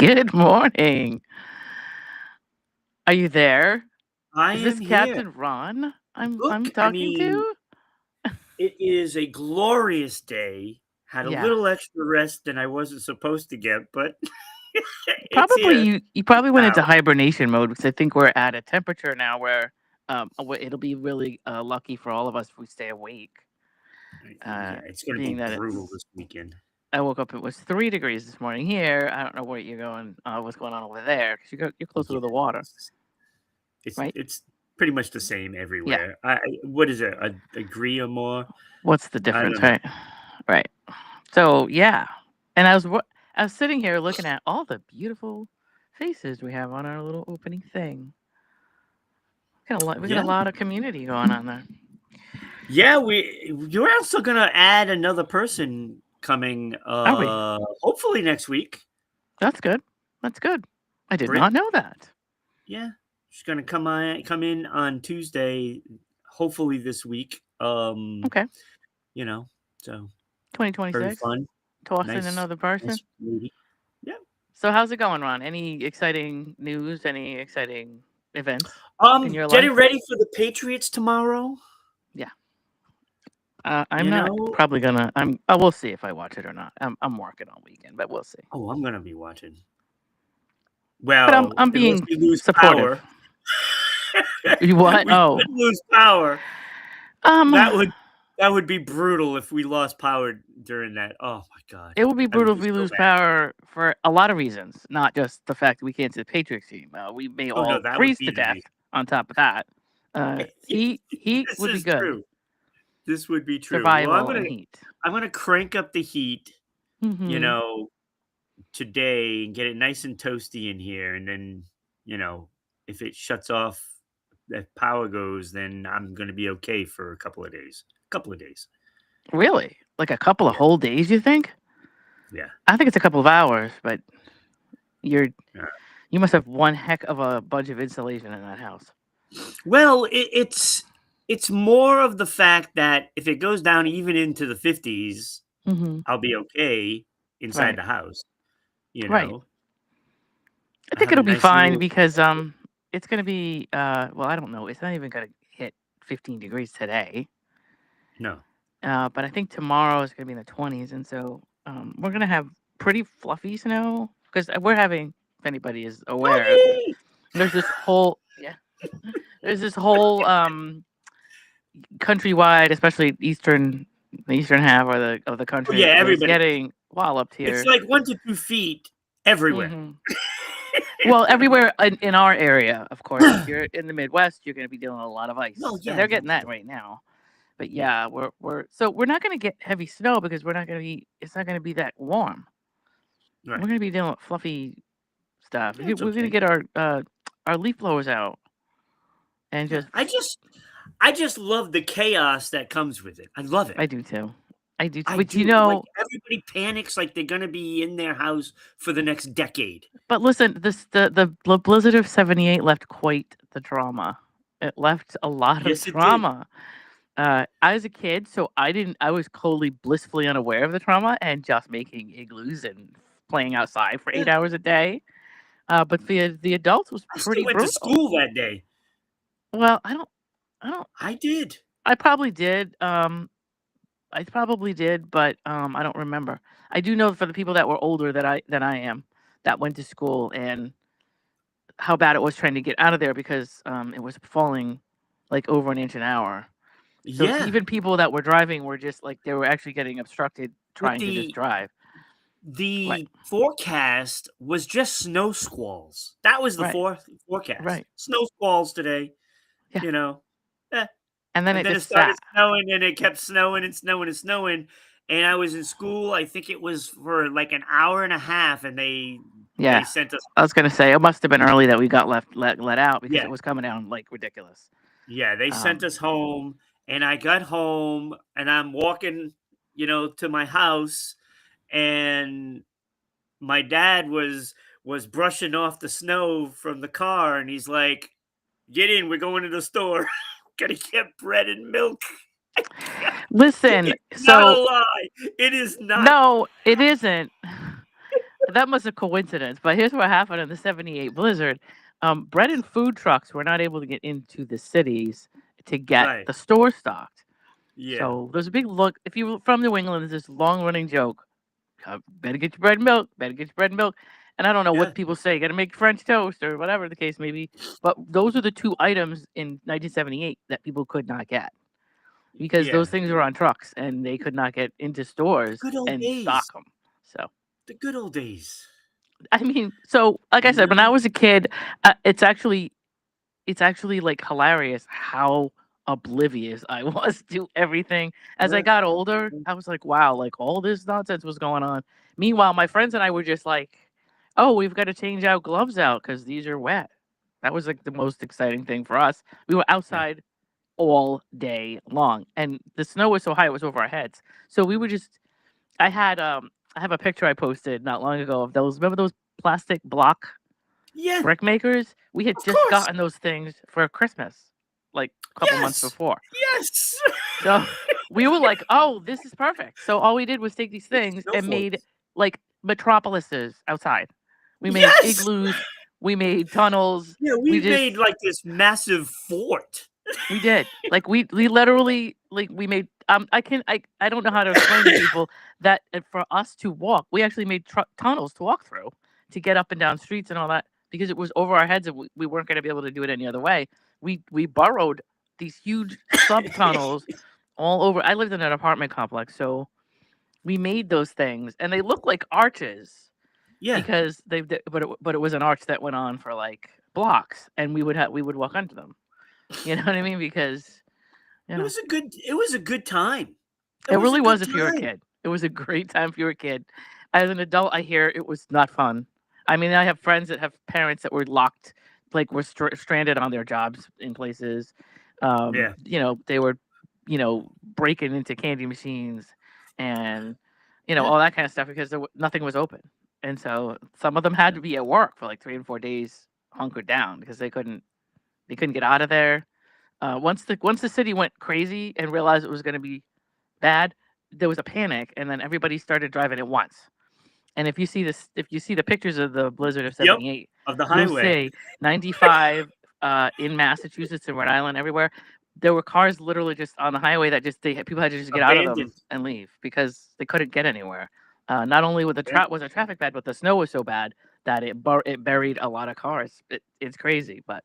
Good morning. Are you there? I Is this am here. Captain Ron I'm Look, I talking mean, to? it is a glorious day. Had a Yes. little extra rest than I wasn't supposed to get, but it's Probably here. you probably went into Now. hibernation mode because I think we're at a temperature now where it'll be really lucky for all of us if we stay awake. Yeah, it's going to be Being that brutal it's this weekend. I woke up, it was 3 degrees this morning here. I don't know where you're going, what's going on over there because you're closer Yeah, to the water, it's right? it's pretty much the same Yeah. everywhere. What is it? A degree or more? What's the I difference, don't know. right? Right. So yeah, and I was sitting here looking at all the beautiful faces we have on our little opening thing. We got Yeah, a lot of community going on there. yeah. You're also going to add another person coming. Are we? Hopefully next week. That's good. That's good. I did Britt. not know that. Yeah, she's gonna come in on Tuesday, hopefully this week. Okay, You know, so very 2026. fun, Toss in nice, another person. nice lady. Yeah. So how's it going, Ron? Any exciting news? Any exciting events in your Getting life? ready for the Patriots tomorrow. Yeah. I'm You not know, probably gonna. We'll see if I watch it or not. I'm working all weekend, but we'll see. oh, I'm gonna be watching. But Well, I'm unless being we lose supportive. power, You what? we Oh, could lose power. That um, would that would be brutal if we lost power during that. Oh my god, it would be that would brutal if be we so lose bad. power for a lot of reasons, not just the fact that we can't see the Patriots team. We may Oh no, all that would freeze be to the death. reason. On top of that, heat This would be is good. true. This would be true. Well, Survival and heat. I'm gonna crank up the heat, you Hmm. know, today and get it nice and toasty in here, and then, you know, if it shuts off, if power goes, then I'm gonna be okay for a couple of days. Couple of days. Really, like a couple of Yeah, whole days? You think? yeah. I think it's a couple of hours, but you're Yeah. you must have one heck of a bunch of insulation in that house. Well, it's more of the fact that if it goes down even into the 50s, Hmm. I'll be okay inside Right, the house. You right. know, I I think have a it'll be nice fine little. because it's gonna be well, I don't know. It's not even gonna hit 15 degrees today. No. But I think tomorrow is gonna be in the 20s, and so we're gonna have pretty fluffy snow because we're having. If anybody is aware, Doggy! there's this whole there's this whole countrywide, especially the eastern half of the Oh, yeah, country is everybody. getting walloped It's here. like 1 to 2 feet everywhere. Hmm. Well, everywhere in our area, of course. If you're in the Midwest, you're going to be dealing with a lot of No, ice, and yeah, they're no, getting that sure. right now. But Yeah, yeah, we're not going to get heavy snow because we're not going to be. It's not going to be that warm. We're right. going to be dealing with fluffy stuff. Yeah, it's We're going to okay. get our leaf blowers out and Yeah, just. I just love the chaos that comes with it. I love it. I do too. I do too. I But do. Like, everybody panics like they're gonna be in their house for the next decade. but listen, the blizzard of '78 left quite the trauma. It left a lot of Yes, it did. trauma. I was a kid, so I didn't. I was totally blissfully unaware of the trauma and just making igloos and playing outside for Yeah. 8 hours a day. But the adults was I still pretty went to brutal. school that day. Well, I don't. I did. I probably did. I probably did, but I don't remember. I do know for the people that were older than I am that went to school and how bad it was trying to get out of there because it was falling like over an inch an hour. So Yeah. even people that were driving were just like they were actually getting obstructed But trying to just drive. Right, the forecast was just snow squalls. That was the right, forecast. right. Snow squalls today, Yeah, you know. Eh. and then And it then it just started sat. snowing, and it kept snowing and snowing and snowing, and I was in school, I think it was for, like, an hour and a half, and they Yeah, sent us. I was gonna say it must have been early that we got let out because Yeah, it was coming down like ridiculous. yeah, they sent Um, us home, and I got home, and I'm walking, to my house, and my dad was brushing off the snow from the car, and he's like, "Get in, we're going to the store. Gotta get bread and milk." Listen, It's not a so lie. It is not. no, it isn't. that was a coincidence. But here's what happened in the '78 blizzard. Bread and food trucks were not able to get into the cities to get Right. the store stocked. Yeah. So there's a big look. If you're from New England, there's this long running joke. Better get your bread and milk. Better get your bread and milk. And I don't know Yeah. what people say. Got to make French toast or whatever the case may be. But those are the two items in 1978 that people could not get because Yeah. those things were on trucks and they could not get into stores Good old and stock days. them. So The good old days. I mean, so like I You said, when I know? was a kid, it's actually like hilarious how oblivious I was to everything. As I Yeah. got older, I was like, wow, like all this nonsense was going on. Meanwhile, my friends and I were just like, oh, we've got to change out gloves out because these are wet. That was like the most exciting thing for us. We were Yeah. outside all day long, and the snow was so high it was over our heads. So we were just. I have a picture I posted not long ago of those. Remember those plastic block Yeah. brick makers? We had Of just course. gotten those things for Christmas, like a couple months Yes. before. Yes. So we were like, "Oh, this is perfect." So all we did was take these The things snow and made forts. like metropolises outside. We made Yes. igloos, we made tunnels. Yeah, We we just made, like, this massive fort. we did. Like we literally like we made I don't know how to explain to people that for us to walk, we actually made tunnels to walk through to get up and down streets and all that because it was over our heads and we weren't going to be able to do it any other way. We burrowed these huge sub tunnels all over. I lived in an apartment complex, so we made those things and they look like arches Yeah. because but it was an arch that went on for like blocks and we would walk under them. You know what I mean? Because you know It was a good time. It it was a really was good if you were a time. kid. It was a great time if you were a kid. As an adult, I hear it was not fun. I mean, I have friends that have parents that were locked, like were stranded on their jobs in places. Yeah. They were, breaking into candy machines and, Yeah. all that kind of stuff because nothing was open. And so some of them had Yeah. to be at work for like 3 and 4 days, hunkered down because they couldn't get out of there. Once the city went crazy and realized it was going to be bad, there was a panic, and then everybody started driving at once. And if you see the pictures of the blizzard of Yep. '78, Of the you'll highway. see 95 in Massachusetts and Rhode Island everywhere. There were cars literally just on the highway that people had to just get out of them Abandoned. and leave because they couldn't get anywhere. Not only with Yeah. was the traffic bad, but the snow was so bad that it buried a lot of cars. It's crazy, but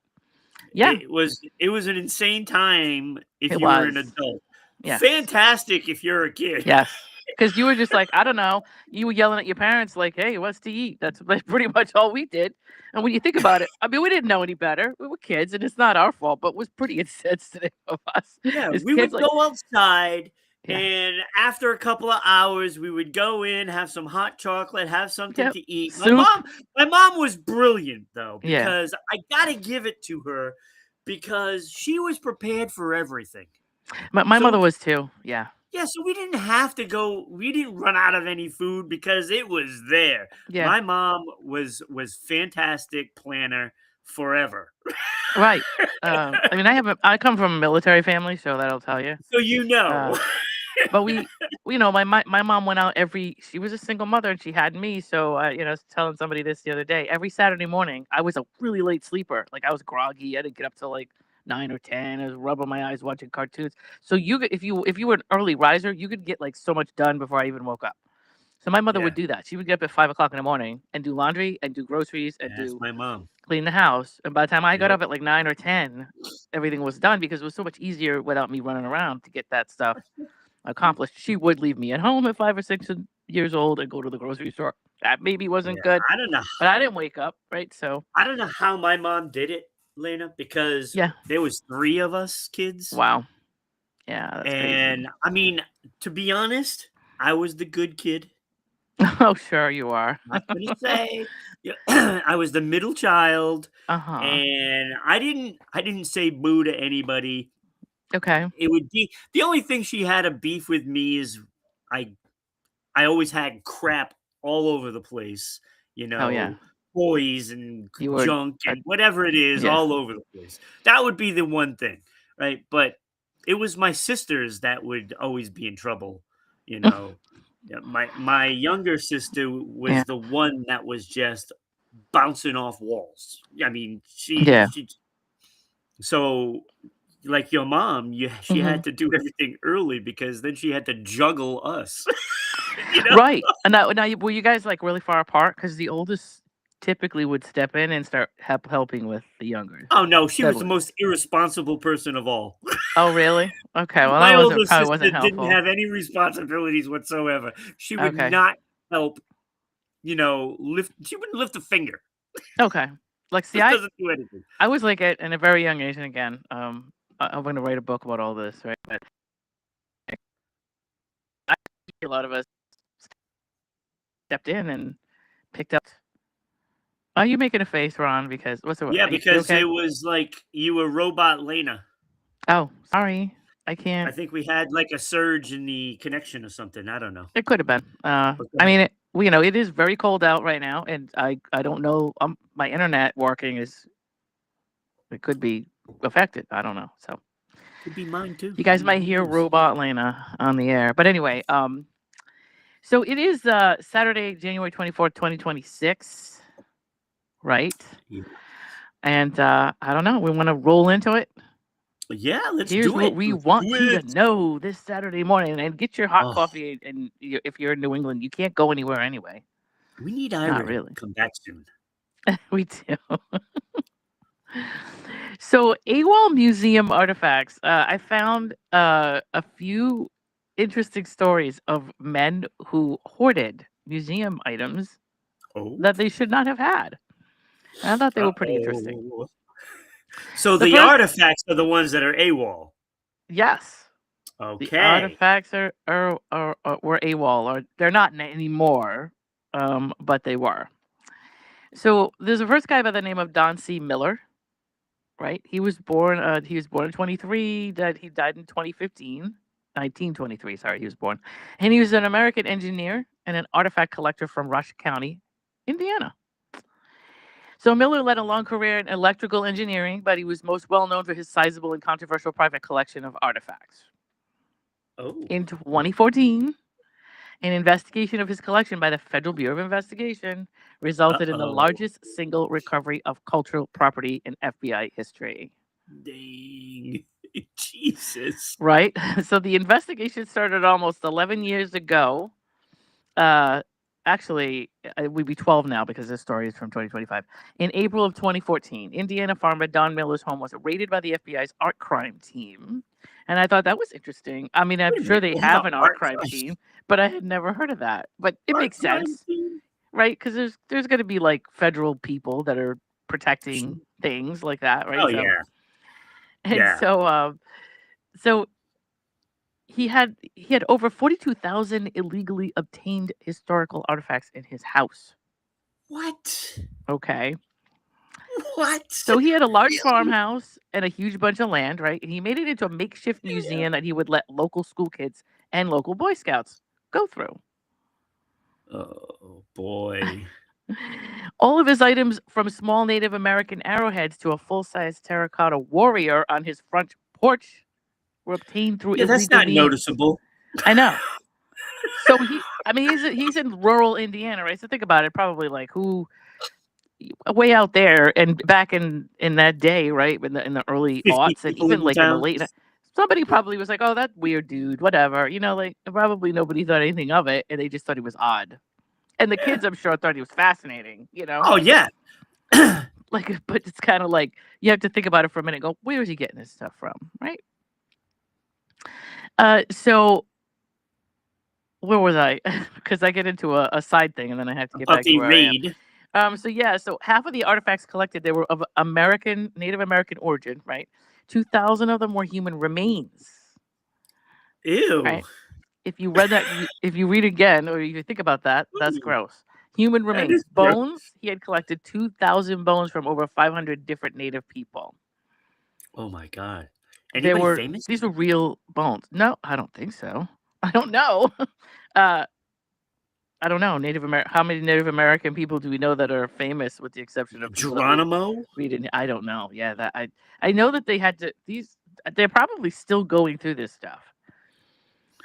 yeah, It was an insane time if it you were an was. adult. Yes. Fantastic if you're a kid. Yes, because you were just like, I don't know, you were yelling at your parents like, "Hey, what's to eat?" That's pretty much all we did. And when you think about it, I mean, we didn't know any better. We were kids, and it's not our fault, but it was pretty insensitive of us Yeah, as we kids. would Like, go outside, yeah, and after a couple of hours, we would go in, have some hot chocolate, have something yeah, to eat. soup, My mom was brilliant though, yeah. because I gotta give it to her because she was prepared for everything. My So mother was too. Yeah, yeah, so we didn't have to go. We didn't run out of any food because it was there. yeah, My mom was fantastic planner forever. right. I mean, I come from a military family, so that'll tell you. So you know. Uh, But my mom went out she was a single mother and she had me. So, I was telling somebody this the other day. Every Saturday morning, I was a really late sleeper. Like I was groggy. I didn't get up till like 9 or 10. I was rubbing my eyes watching cartoons. So if you were an early riser, you could get like so much done before I even woke up. So my mother would Yeah, do that. She would get up at 5 o'clock in the morning and do laundry and do groceries and that's do my mom. clean the house. And by the time I got Yep. up at like 9 or 10, everything was done because it was so much easier without me running around to get that stuff accomplished. She would leave me at home at 5 or 6 years old and go to the grocery store. That maybe wasn't Yeah, good, I don't know. but I didn't wake up, right? So I don't know how my mom did it, Lena, because yeah, there was 3 of us kids, wow, yeah, that's crazy. and I mean, to be honest, I was the good kid. Oh, sure you are. Not gonna say, yeah, I was the middle child, Uh huh. and I didn't say boo to anybody. Okay. It would be the only thing she had a beef with me is I I always had crap all over the place, you Oh yeah, know, toys and you were. junk A, and whatever it is yeah. all over the place. That would be the one thing, right? But it was my sisters that would always be in trouble, you know. Yeah, my younger sister Yeah. was the one that was just bouncing off walls. I mean, Yeah. she so like your mom, she Hmm. had to do everything early because then she had to juggle us. you know? Right. And were you guys like really far apart? Because the oldest typically would step in and start helping with the younger Oh no, she was the siblings. most irresponsible person of all. Oh, really? Okay. Well, that My wasn't older probably sister wasn't didn't helpful. have any responsibilities whatsoever. She would Okay. not help, lift she wouldn't lift a finger. Okay. Like, see, Just doesn't do anything. I was like at a very young age, and again, I'm going to write a book about all this, right? But I a lot of us stepped in and picked up. Are you making a face, Ron? Because what's the? Yeah, You because okay? it was like you were robot Lena. Oh, sorry. I I can't. think we had like a surge in the connection or something. I don't know. It could have been. But go I ahead. mean, it is very cold out right now, and I don't know. My internet working is it could be affected. I don't know. So Could be mine too. you guys might Who hear knows? Robot Lena on the air, but anyway, so it is Saturday, January 24th, 2026, right? Yeah. And I don't know. We want to roll into it. Yeah, let's Here's do what it. we Let's want do you to it. know this Saturday morning, and get your hot Oh, coffee. And if you're in New England, you can't go anywhere anyway. we need Not Ira to really. come back soon. We do. So, AWOL Museum artifacts. I found a few interesting stories of men who hoarded museum items Oh, that they should not have had. And I thought they were pretty interesting. uh-oh. So The the first, artifacts are the ones that are AWOL. yes, the Okay. artifacts were AWOL, or they're not anymore, but they were. So there's a first guy by the name of Don C. Miller. Right, he was born. He was born in 23. That he died in 2015. 1923. Sorry, he was born, and he was an American engineer and an artifact collector from Rush County, Indiana. So Miller led a long career in electrical engineering, but he was most well known for his sizable and controversial private collection of artifacts. Oh. In 2014, an investigation of his collection by the Federal Bureau of Investigation resulted in the Uh-oh. largest single recovery of cultural property in FBI history. Dang. Jesus. Right? So the investigation started almost 11 years ago. Uh, Actually, it would be 12 now because this story is from 2025. In April of 2014, Indiana farmer Don Miller's home was raided by the FBI's art crime team. And I thought that was interesting. I mean, I'm Wait a sure minute. they They have an have an art art crime crime team, but I had never heard of that. But it art makes crime sense, team? right? Because there's going to be like federal people that are Sure. protecting things like that, Oh, right? So yeah. and Yeah. so he had over 42,000 illegally obtained historical artifacts in his house. What? Okay. What? So he had a large Really? farmhouse and a huge bunch of land, right? And he made it into a makeshift Yeah. museum that he would let local school kids and local Boy Scouts go through. Oh, boy. All of his items, from small Native American arrowheads to a full size terracotta warrior on his front porch, were obtained through Yeah, that's illegal not means. noticeable. I know. So I mean, he's in rural Indiana, right? So think about it. Probably like who way out there, and back in that day, right? In the early 50 aughts, and people in even the like in the town? late, somebody probably was like, "Oh, that weird dude, whatever." Like probably nobody thought anything of it, and they just thought he was odd. And the Yeah. kids, I'm sure, thought he was fascinating. Oh, yeah. Like, but it's kind of like you have to think about it for a minute. And go, where is he getting this stuff from, right? So where was I? Because I get into a side thing, and then I have to get About back to the where I am. raid. So half of the artifacts collected, they were of Native American origin, right? 2,000 of them were human remains, Ew. right? If you read again, or you think about that, that's Ooh, gross. Human that remains, is gross. bones. He had collected 2,000 bones from over 500 different Native people. Oh my god. There Anybody were famous? These were real bones. No, I don't think so. I don't know. uh, I don't know. How many Native American people do we know that are famous, with the exception of people that we Geronimo? read in? I don't know. Yeah, that I know that they had to these. They're probably still going through this stuff.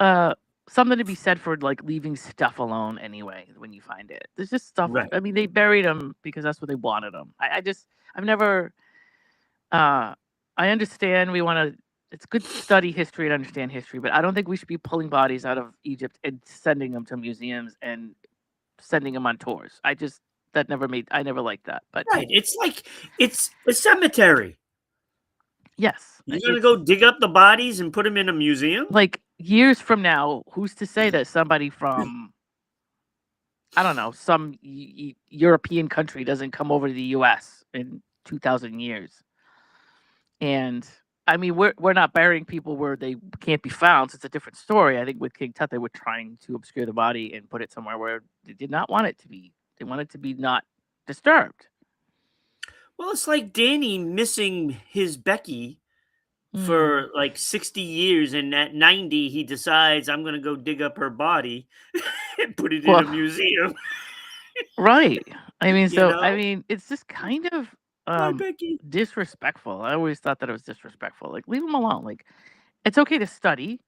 Uh, something to be said for like leaving stuff alone anyway when you find it. There's just stuff. Right. I mean, they buried them because that's what they wanted them. I've never. Uh, I understand we want to. It's good to study history and understand history, but I don't think we should be pulling bodies out of Egypt and sending them to museums and sending them on tours. That never made. I never liked that. But Right. It's like it's a cemetery. yes, You're gonna it's go dig up the bodies and put them in a museum? like years from now, who's to say that somebody from I don't know some European country doesn't come over to the U.S. in 2,000 years? And I mean, we're not burying people where they can't be found. So it's a different story. I think with King Tut, they were trying to obscure the body and put it somewhere where they did not want it to be. They wanted it to be not disturbed. Well, it's like Danny missing his Becky Hmm. for like 60 years, and at 90 he decides I'm gonna go dig up her body and put it in a Well, museum. right. I mean, You so I know? mean, it's just kind of Hi, Becky. disrespectful. I always thought that it was disrespectful. Like, leave them alone. Like, it's okay to study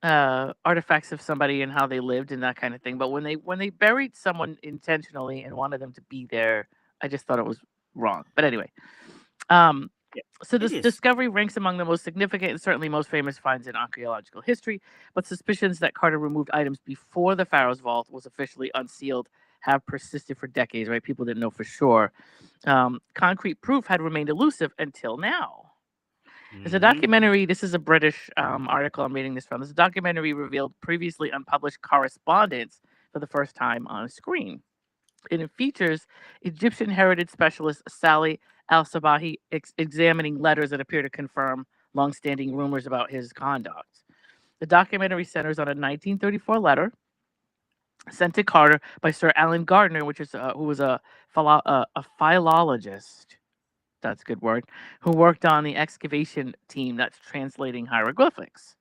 artifacts of somebody and how they lived and that kind of thing. But when they buried someone intentionally and wanted them to be there, I just thought it was wrong. But anyway, um, Yeah, so it this is. discovery ranks among the most significant and certainly most famous finds in archaeological history. But suspicions that Carter removed items before the pharaoh's vault was officially unsealed have persisted for decades. Right, people didn't know for sure. Concrete proof had remained elusive until now. There's a Mhm. documentary. This is a British article I'm reading this from. This documentary revealed previously unpublished correspondence for the first time on screen. And it features Egyptian heritage specialist Sally Al Sabahi examining letters that appear to confirm longstanding rumors about his conduct. The documentary centers on a 1934 letter sent to Carter by Sir Alan Gardner, who was a philologist. That's a good word. Who worked on the excavation team that's translating hieroglyphics.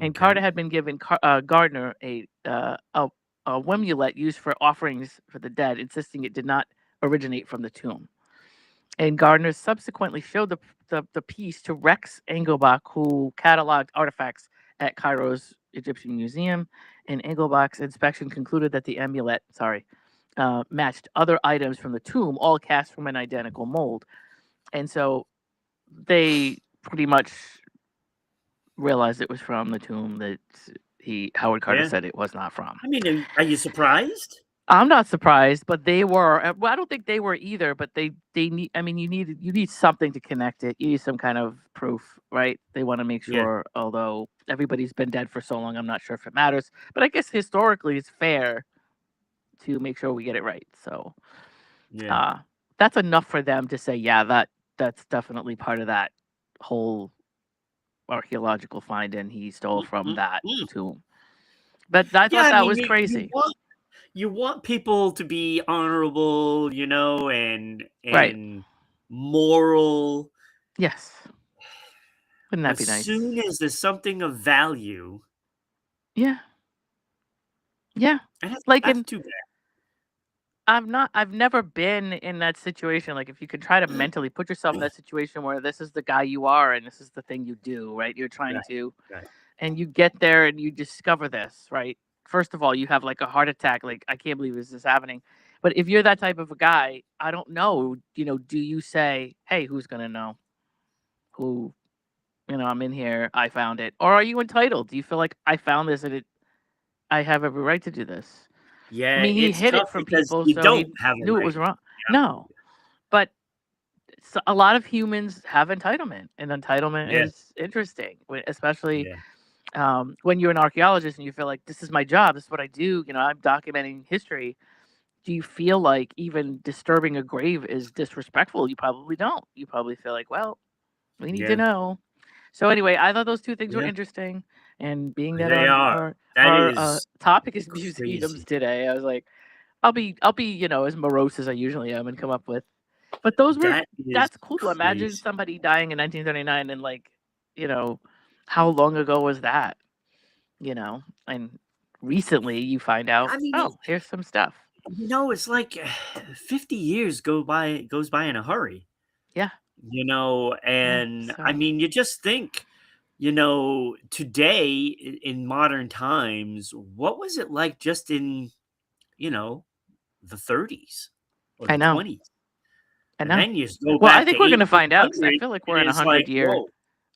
And Carter Okay. had been given Gardner a amulet used for offerings for the dead, insisting it did not originate from the tomb. And Gardner subsequently showed the piece to Rex Engelbach, who cataloged artifacts at Cairo's Egyptian Museum. And Engelbach's inspection concluded that the amulet, matched other items from the tomb, all cast from an identical mold. And so they pretty much realized it was from the tomb that he Howard Carter Yeah. said it was not from. I mean, are you surprised? I'm not surprised, but they were. Well, I don't think they were either. But they need. I mean, you need something to connect it. You need some kind of proof, right? They want to make Yeah. sure. Although everybody's been dead for so long, I'm not sure if it matters. But I guess historically, it's fair to make sure we get it right. So Yeah. uh, that's enough for them to say, yeah, that's definitely part of that whole archaeological find, and he stole Mm, from mm, that mm. tomb. But I Yeah, thought I that mean, was crazy. you want people to be honorable, Right. and moral. Yes. Wouldn't that But be nice? soon as there's something of value, Yeah. Yeah. and Like, that's and too bad. I've never been in that situation. Like, if you could try to mentally put yourself in that situation where this is the guy you are and this is the thing you do, right? You're trying Right, to, right. and you get there and you discover this, right? First of all, you have like a heart attack. Like, I can't believe this is happening. But if you're that type of a guy, I don't know, do you say, hey, who's going to know? Who, I'm in here, I found it. Or are you entitled? Do you feel like I found this and I have every right to do this? I Yeah, mean, he it's hid tough it from because people, you so don't he have a knew it was right. wrong. No, but a lot of humans have entitlement, and entitlement Yeah, is interesting, especially yeah, when you're an archaeologist and you feel like this is my job, this is what I do. I'm documenting history. Do you feel like even disturbing a grave is disrespectful? You probably don't. You probably feel like, well, we need to yeah, know. So anyway, I thought those two things were yeah. interesting, and being that They are. That our is topic is museums crazy. today, I was like, I'll be as morose as I usually am and come up with. But That is that's cool to imagine crazy. somebody dying in 1939 and like, you know, how long ago was that? And recently you find out, I mean, oh, here's some stuff. it's like 50 years goes by in a hurry. Yeah, yeah. And I So mean, you just think, today in modern times, what was it like just in, you know, the 30s or I the know. 20s? I And know. then you just go Well, I back to think we're gonna find out because I 1800, feel like and we're in a it's like, 100-year whoa.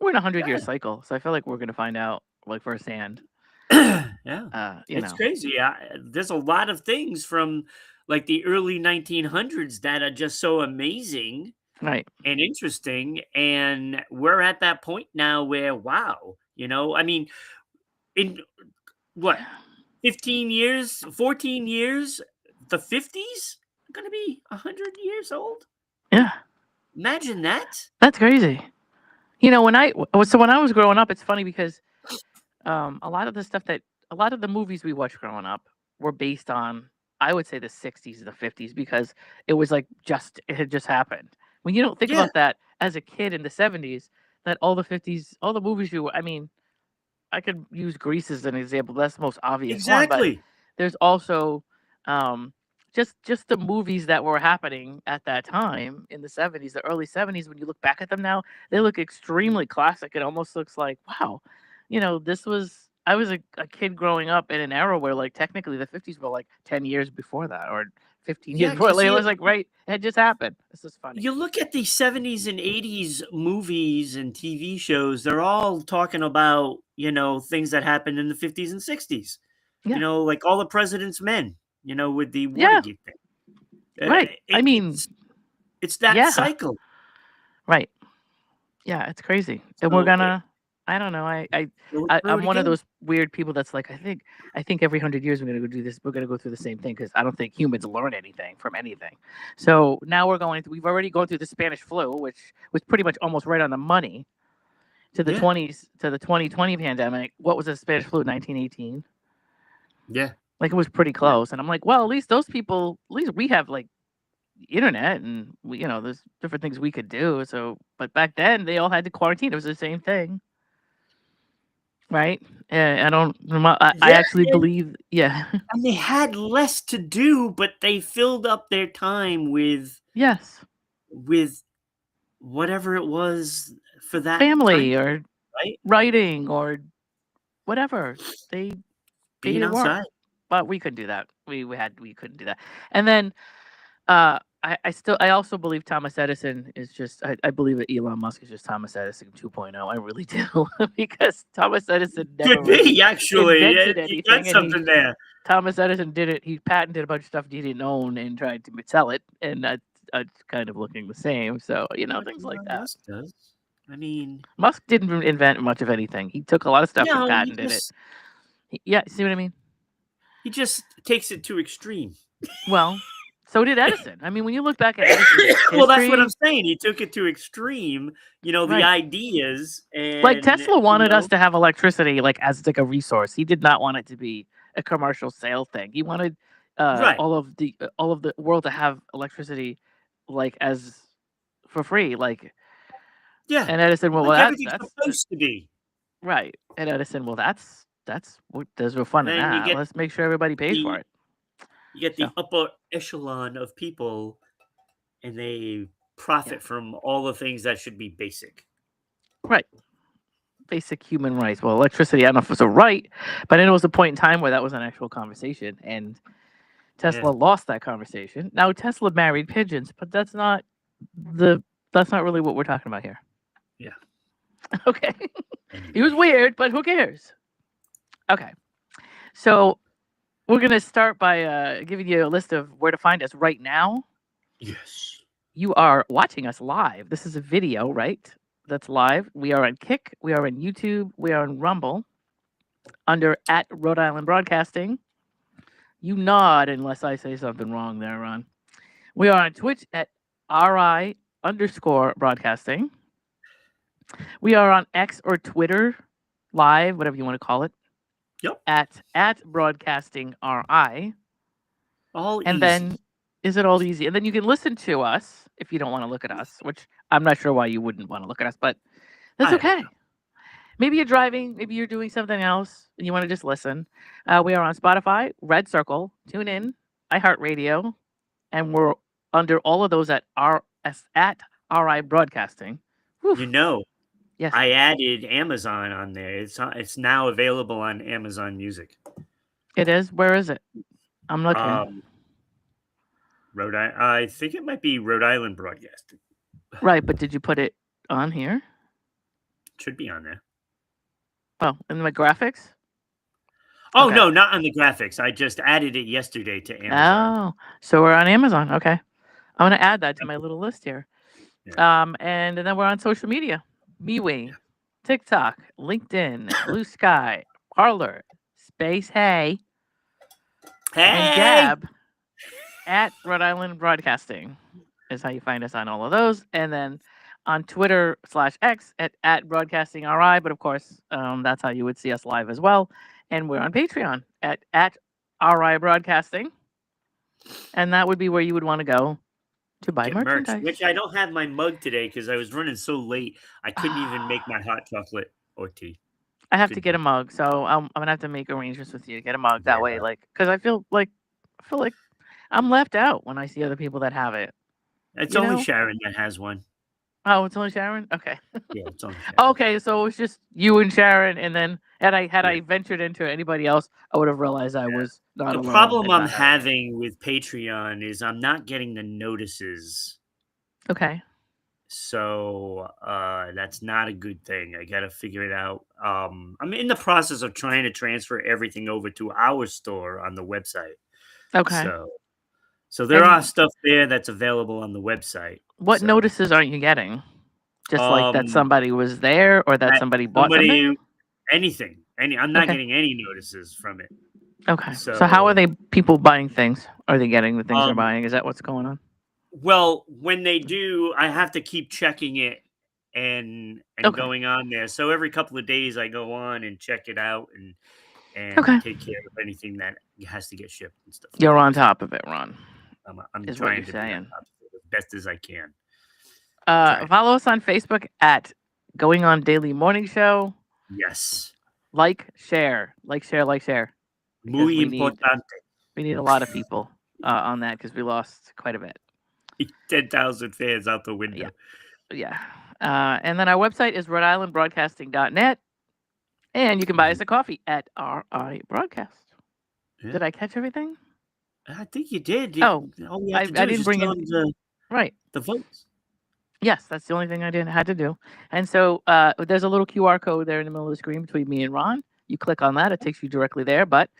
we're in a 100-year Yeah. cycle, so I feel like we're gonna find out, like, firsthand, Yeah. you It's know. crazy. There's a lot of things from like the early 1900s that are just so amazing Right. and interesting. And we're at that point now where, wow, I mean, in what, 15 years, 14 years, the 50s are going to be 100 years old. Yeah. Imagine that. That's crazy. When I was growing up, it's funny because a lot of the stuff that a lot of the movies we watched growing up were based on, I would say, the 60s, the 50s, because it was like it had just happened. When you don't think Yeah, about that as a kid in the 70s, that all the 50s, all the movies I mean, I could use Grease as an example. That's the most obvious one, but exactly. there's also um, just the movies that were happening at that time in the 70s, the early 70s. When you look back at them now, they look extremely classic. It almost looks like, wow, this was. I was a kid growing up in an era where, like, technically the 50s were like 10 years before that, or 15 years Yeah, before. because Like, it was like, right, it had just happened. This is funny. you look at the 70s and 80s movies and TV shows, they're all talking about, things that happened in the 50s and 60s. Yeah, Like All the President's Men, with the yeah, Watergate thing. right. I mean, It's that yeah, cycle. right. Yeah, it's crazy, and we're So gonna. I don't know. go through I'm it one of again. those weird people that's like, I think every 100 years we're gonna go do this. We're gonna go through the same thing because I don't think humans learn anything from anything. So now we've already gone through the Spanish flu, which was pretty much almost right on the money to the Yeah. 20s to the 2020 pandemic. What was the Spanish flu? 1918. Yeah. Like, it was pretty Yeah. close, and I'm like, well, at least those people, at least we have, like, internet, and there's different things we could do. So, but back then they all had to quarantine. It was the same thing. Right? I don't I Yeah, actually believe, yeah. and they had less to do, but they filled up their time Yes. with whatever it was for that time, Family or right? writing or whatever. They made Being it work. outside. But we couldn't do that. We couldn't do that. And then I also believe Thomas Edison is just I believe that Elon Musk is just Thomas Edison 2.0. I really do. Because Thomas Edison never Could really be, actually. Yeah, invented you got anything, and something there. Thomas Edison did it. He patented a bunch of stuff he didn't own and tried to sell it, and that's kind of looking the same. So, But things like Elon that. Musk does. I mean, Musk didn't invent much of anything. He took a lot of stuff and no, patented it. Yeah, see what I mean? he just takes it to extreme. Well, so did Edison. I mean, when you look back at Edison's Well, that's what I'm history, saying. He took it to extreme, the right? ideas Like, and, Tesla wanted us to have electricity, like, as like a resource. He did not want it to be a commercial sale thing. He wanted right. all of the world to have electricity, like, as for free. Like, Yeah. and Edison, well, Like everything's that's supposed to be. right. And Edison, well, that's what there's no fun And in then that. Let's make sure everybody pays for the it. you get So, the upper echelon of people, and they yeah, profit from all the things that should be basic. right. Basic human rights. Well, electricity, I don't know if it was a right, but it was a point in time where that was an actual conversation, and Yeah. Tesla lost that conversation. Now, Tesla married pigeons, but the that's not really what we're talking about here. Yeah. Okay. He was Anyway. weird, but who cares? Okay. So we're gonna start by giving you a list of where to find us right now. Yes. You are watching us live. This is a video, right? That's live. We are on Kick. We are on YouTube. We are on Rumble under at Rhode Island Broadcasting. You nod unless I say something wrong there, Ron. We are on Twitch at RI_broadcasting. We are on X or Twitter live, whatever you want to call it, Yep. at broadcasting RI. All And easy. then is it all easy? And then you can listen to us if you don't want to look at us, which I'm not sure why you wouldn't want to look at us, but that's I don't okay. Maybe you're driving, maybe you're doing something else, and you want to just listen. We are on Spotify, Red Circle, TuneIn, iHeartRadio, and we're under all of those at RI Broadcasting. You Whew. know, Yes, I added Amazon on there. It's now available on Amazon Music. it is. Where is it? I'm looking. Um, I think it might be Rhode Island Broadcasting. Right, but did you put it on here? Should be on there. Oh, in my graphics? Oh Okay. no, not on the graphics. I just added it yesterday to Amazon. Oh, so we're on Amazon. Okay. I'm gonna add that to my little list here. Yeah. And then we're on social media. Yeah. MeWe, TikTok, LinkedIn, Blue Sky, Parlor, Space Hey, and Hey, Gab at Rhode Island Broadcasting is how you find us on all of those. And then on Twitter/X at Broadcasting RI. But of course, that's how you would see us live as well. And we're on Patreon at RI Broadcasting. And that would be where you would want to go to buy get merch, merchandise. which I don't have my mug today because I was running so late. I couldn't even make my hot chocolate or tea. I have to Couldn't get do a mug, so I'm gonna have to make arrangements with you to get a mug. That way, Yeah. like, because I feel like I'm left out when I see other people that have it. It's You only know? Sharon that has one. Oh, it's only Sharon. Okay. Yeah, it's only Sharon. Okay, so it's just you and Sharon, and then had Yeah. I ventured into anybody else, I would have realized I Yeah. was not The alone problem and I'm not having it. having with Patreon is I'm not getting the notices. Okay. So that's not a good thing. I got to figure it out. I'm in the process of trying to transfer everything over to our store on the website. Okay. So there are And stuff there that's available on the website. what So notices aren't you getting? Just like that um somebody was there or that that somebody bought somebody something? I'm not Okay. getting any notices from it. Okay. So how are So they people buying things? Are they getting the things they're um buying? Is that what's going on? well, when they do, I have to keep checking it and Okay. going on there. So every couple of days I go on and check it out and Okay. take care of anything that has to get shipped and stuff like You're that. on So top of it, Ron, I'm is what you're trying to be on saying. top of it as best as I can. Trying. Follow us on Facebook at Going On Daily Morning Show. Yes. Like, share, like, share, like, share, because Muy importante. we need a lot of people on that because we lost quite a bit. 10,000 fans out the Yeah, window. yeah. And then our website is Rhode and you can buy us a coffee at RI Broadcast. Yeah. Did I catch everything? I think you did. Oh, All you I have to do is didn't just bring tell in them right. the votes. Yes, that's the only thing I had to do. And so there's a little QR code there in the middle of the screen between me and Ron. You click on that, it takes you directly there. But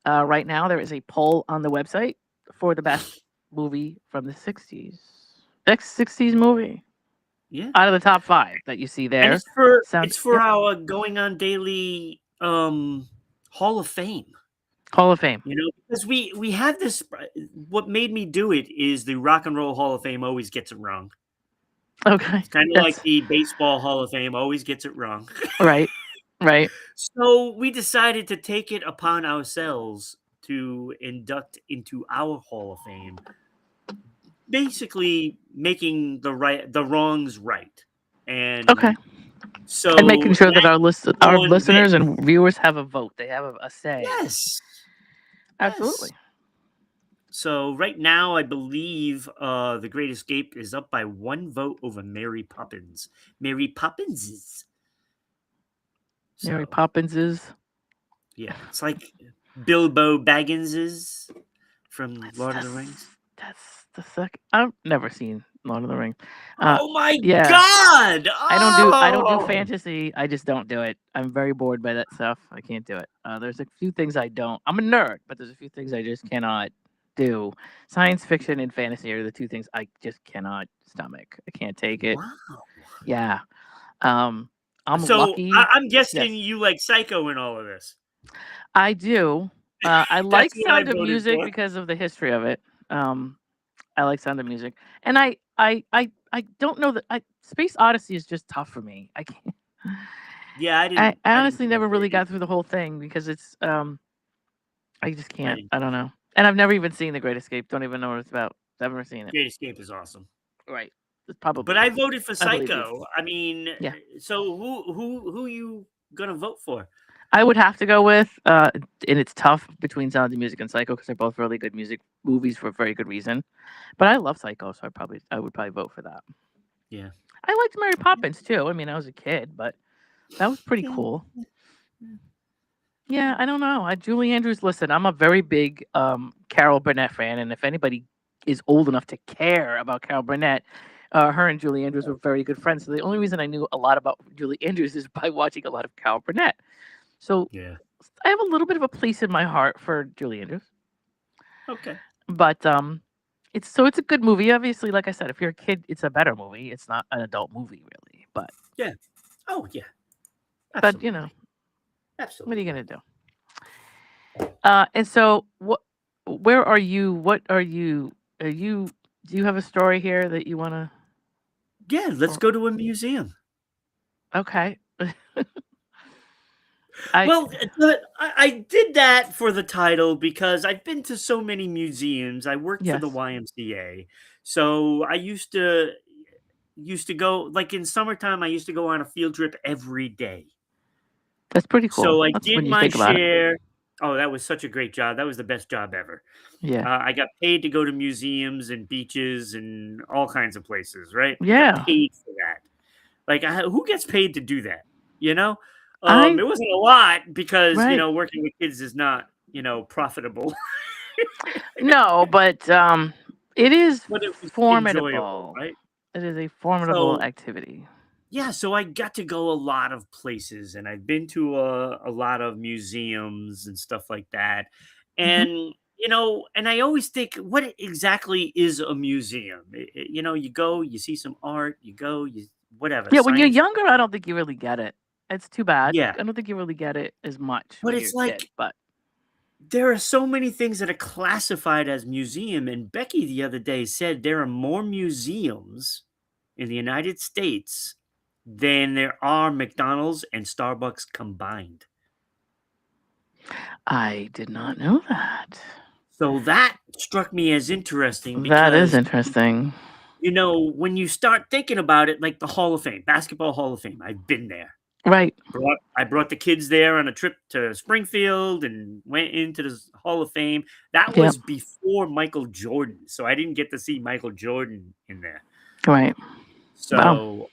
right now, there is a poll on the website for the best movie from the 60s. Next 60s movie Yeah. out of the top 5 that you see And there. it's for Yep, our going on daily Hall of Fame. Hall of Fame. You know, because we have this. What made me do it is the Rock and Roll Hall of Fame always gets it wrong. Okay, It's kind of like that's the Baseball Hall of Fame always gets it wrong. right. Right. So we decided to take it upon ourselves to induct into our Hall of Fame, basically making the wrongs right. Okay. And And making so sure that that our one bit, listeners and viewers have a vote. They have a say. yes, yes. Absolutely. So right now, I believe The Great Escape is up by 1 vote over Mary Poppins. Mary Poppins is Mary so Poppins is. yeah, it's like Bilbo Baggins is from That's Lord of the Rings. that's the second. I've never seen Lord of the Rings. Oh my Yeah, god! I don't do Oh, fantasy. I just don't do it. I'm very bored by that stuff. I can't do it. There's a few things I don't. I'm a nerd, but there's a few things I just cannot do. Science fiction and fantasy are the two things I just cannot stomach. I can't take it. wow. Yeah. Um, I'm So lucky. I'm guessing Yes, you like Psycho in all of this. I do. I That's like what I Sound of voted Music for. because of the history of it. Um, I like Sound of Music, and I don't know that Space Odyssey is just tough for me. I can't. Yeah, I I didn't honestly care never for it really got either. through the whole thing because it's I just I can't. didn't. I don't know, and I've never even seen The Great Escape. Don't even know what it's about. I've never seen it. Great Escape is awesome. Right. It's But probably I not. voted for I believe you. Psycho. I mean, Yeah, so who you gonna vote for? I would have to go with and it's tough between Sound of Music and Psycho because they're both really good music movies for a very good reason. But I love Psycho, so I would probably vote for that. Yeah. I liked Mary Poppins too. I mean, I was a kid, but that was pretty Yeah. cool. Yeah. Yeah, I don't know. Julie Andrews. Listen, I'm a very big Carol Burnett fan, and if anybody is old enough to care about Carol Burnett, her and Julie Andrews were very good friends. So the only reason I knew a lot about Julie Andrews is by watching a lot of Carol Burnett. So Yeah. I have a little bit of a place in my heart for Julie Andrews, Okay. but it's a good movie. Obviously, like I said, if you're a kid, it's a better movie. It's not an adult movie really, Yeah. Oh, yeah. but you know, Absolutely. what are you Absolutely. gonna do? And so where are you? What are you? Are you? Do you have a story here that you want to? Yeah, let's Or go to a museum. okay, I Well, I did that for the title because I've been to so many museums. I worked for the yes, YMCA. So I used to go like in summertime I used to go on a field trip every day. that's pretty cool. So I That's did when you my think about it. share. Oh, that was such a great job. That was the best job ever. Yeah, I got paid to go to museums and beaches and all kinds of places, right? Got yeah. paid for that. Like, who gets paid to do that? You know, I it wasn't a lot because right. working with kids is not profitable, No, but it is but it was enjoyable, formidable. right? It is a formidable So activity. yeah, so I got to go a lot of places, and I've been to a lot of museums and stuff like that, Hmm. and and I always think, what exactly is a museum? You go, you see some art, you go, you whatever Yeah, when you're science. younger, I don't think you really get it. It's too bad. Yeah, I don't think you really get it as much but when you're it's a kid. like But there are so many things that are classified as museum, and Becky the other day said there are more museums in the United States than there are McDonald's and Starbucks combined. I did not know that. So that struck me as interesting That is because, interesting. when you start thinking about it, like the Hall of Fame, Basketball Hall of Fame, I've been there. Right. I brought the kids there on a trip to Springfield and went into the Hall of Fame. That Yep. was before Michael Jordan, so I didn't get to see Michael Jordan in there. Right. Wow. So,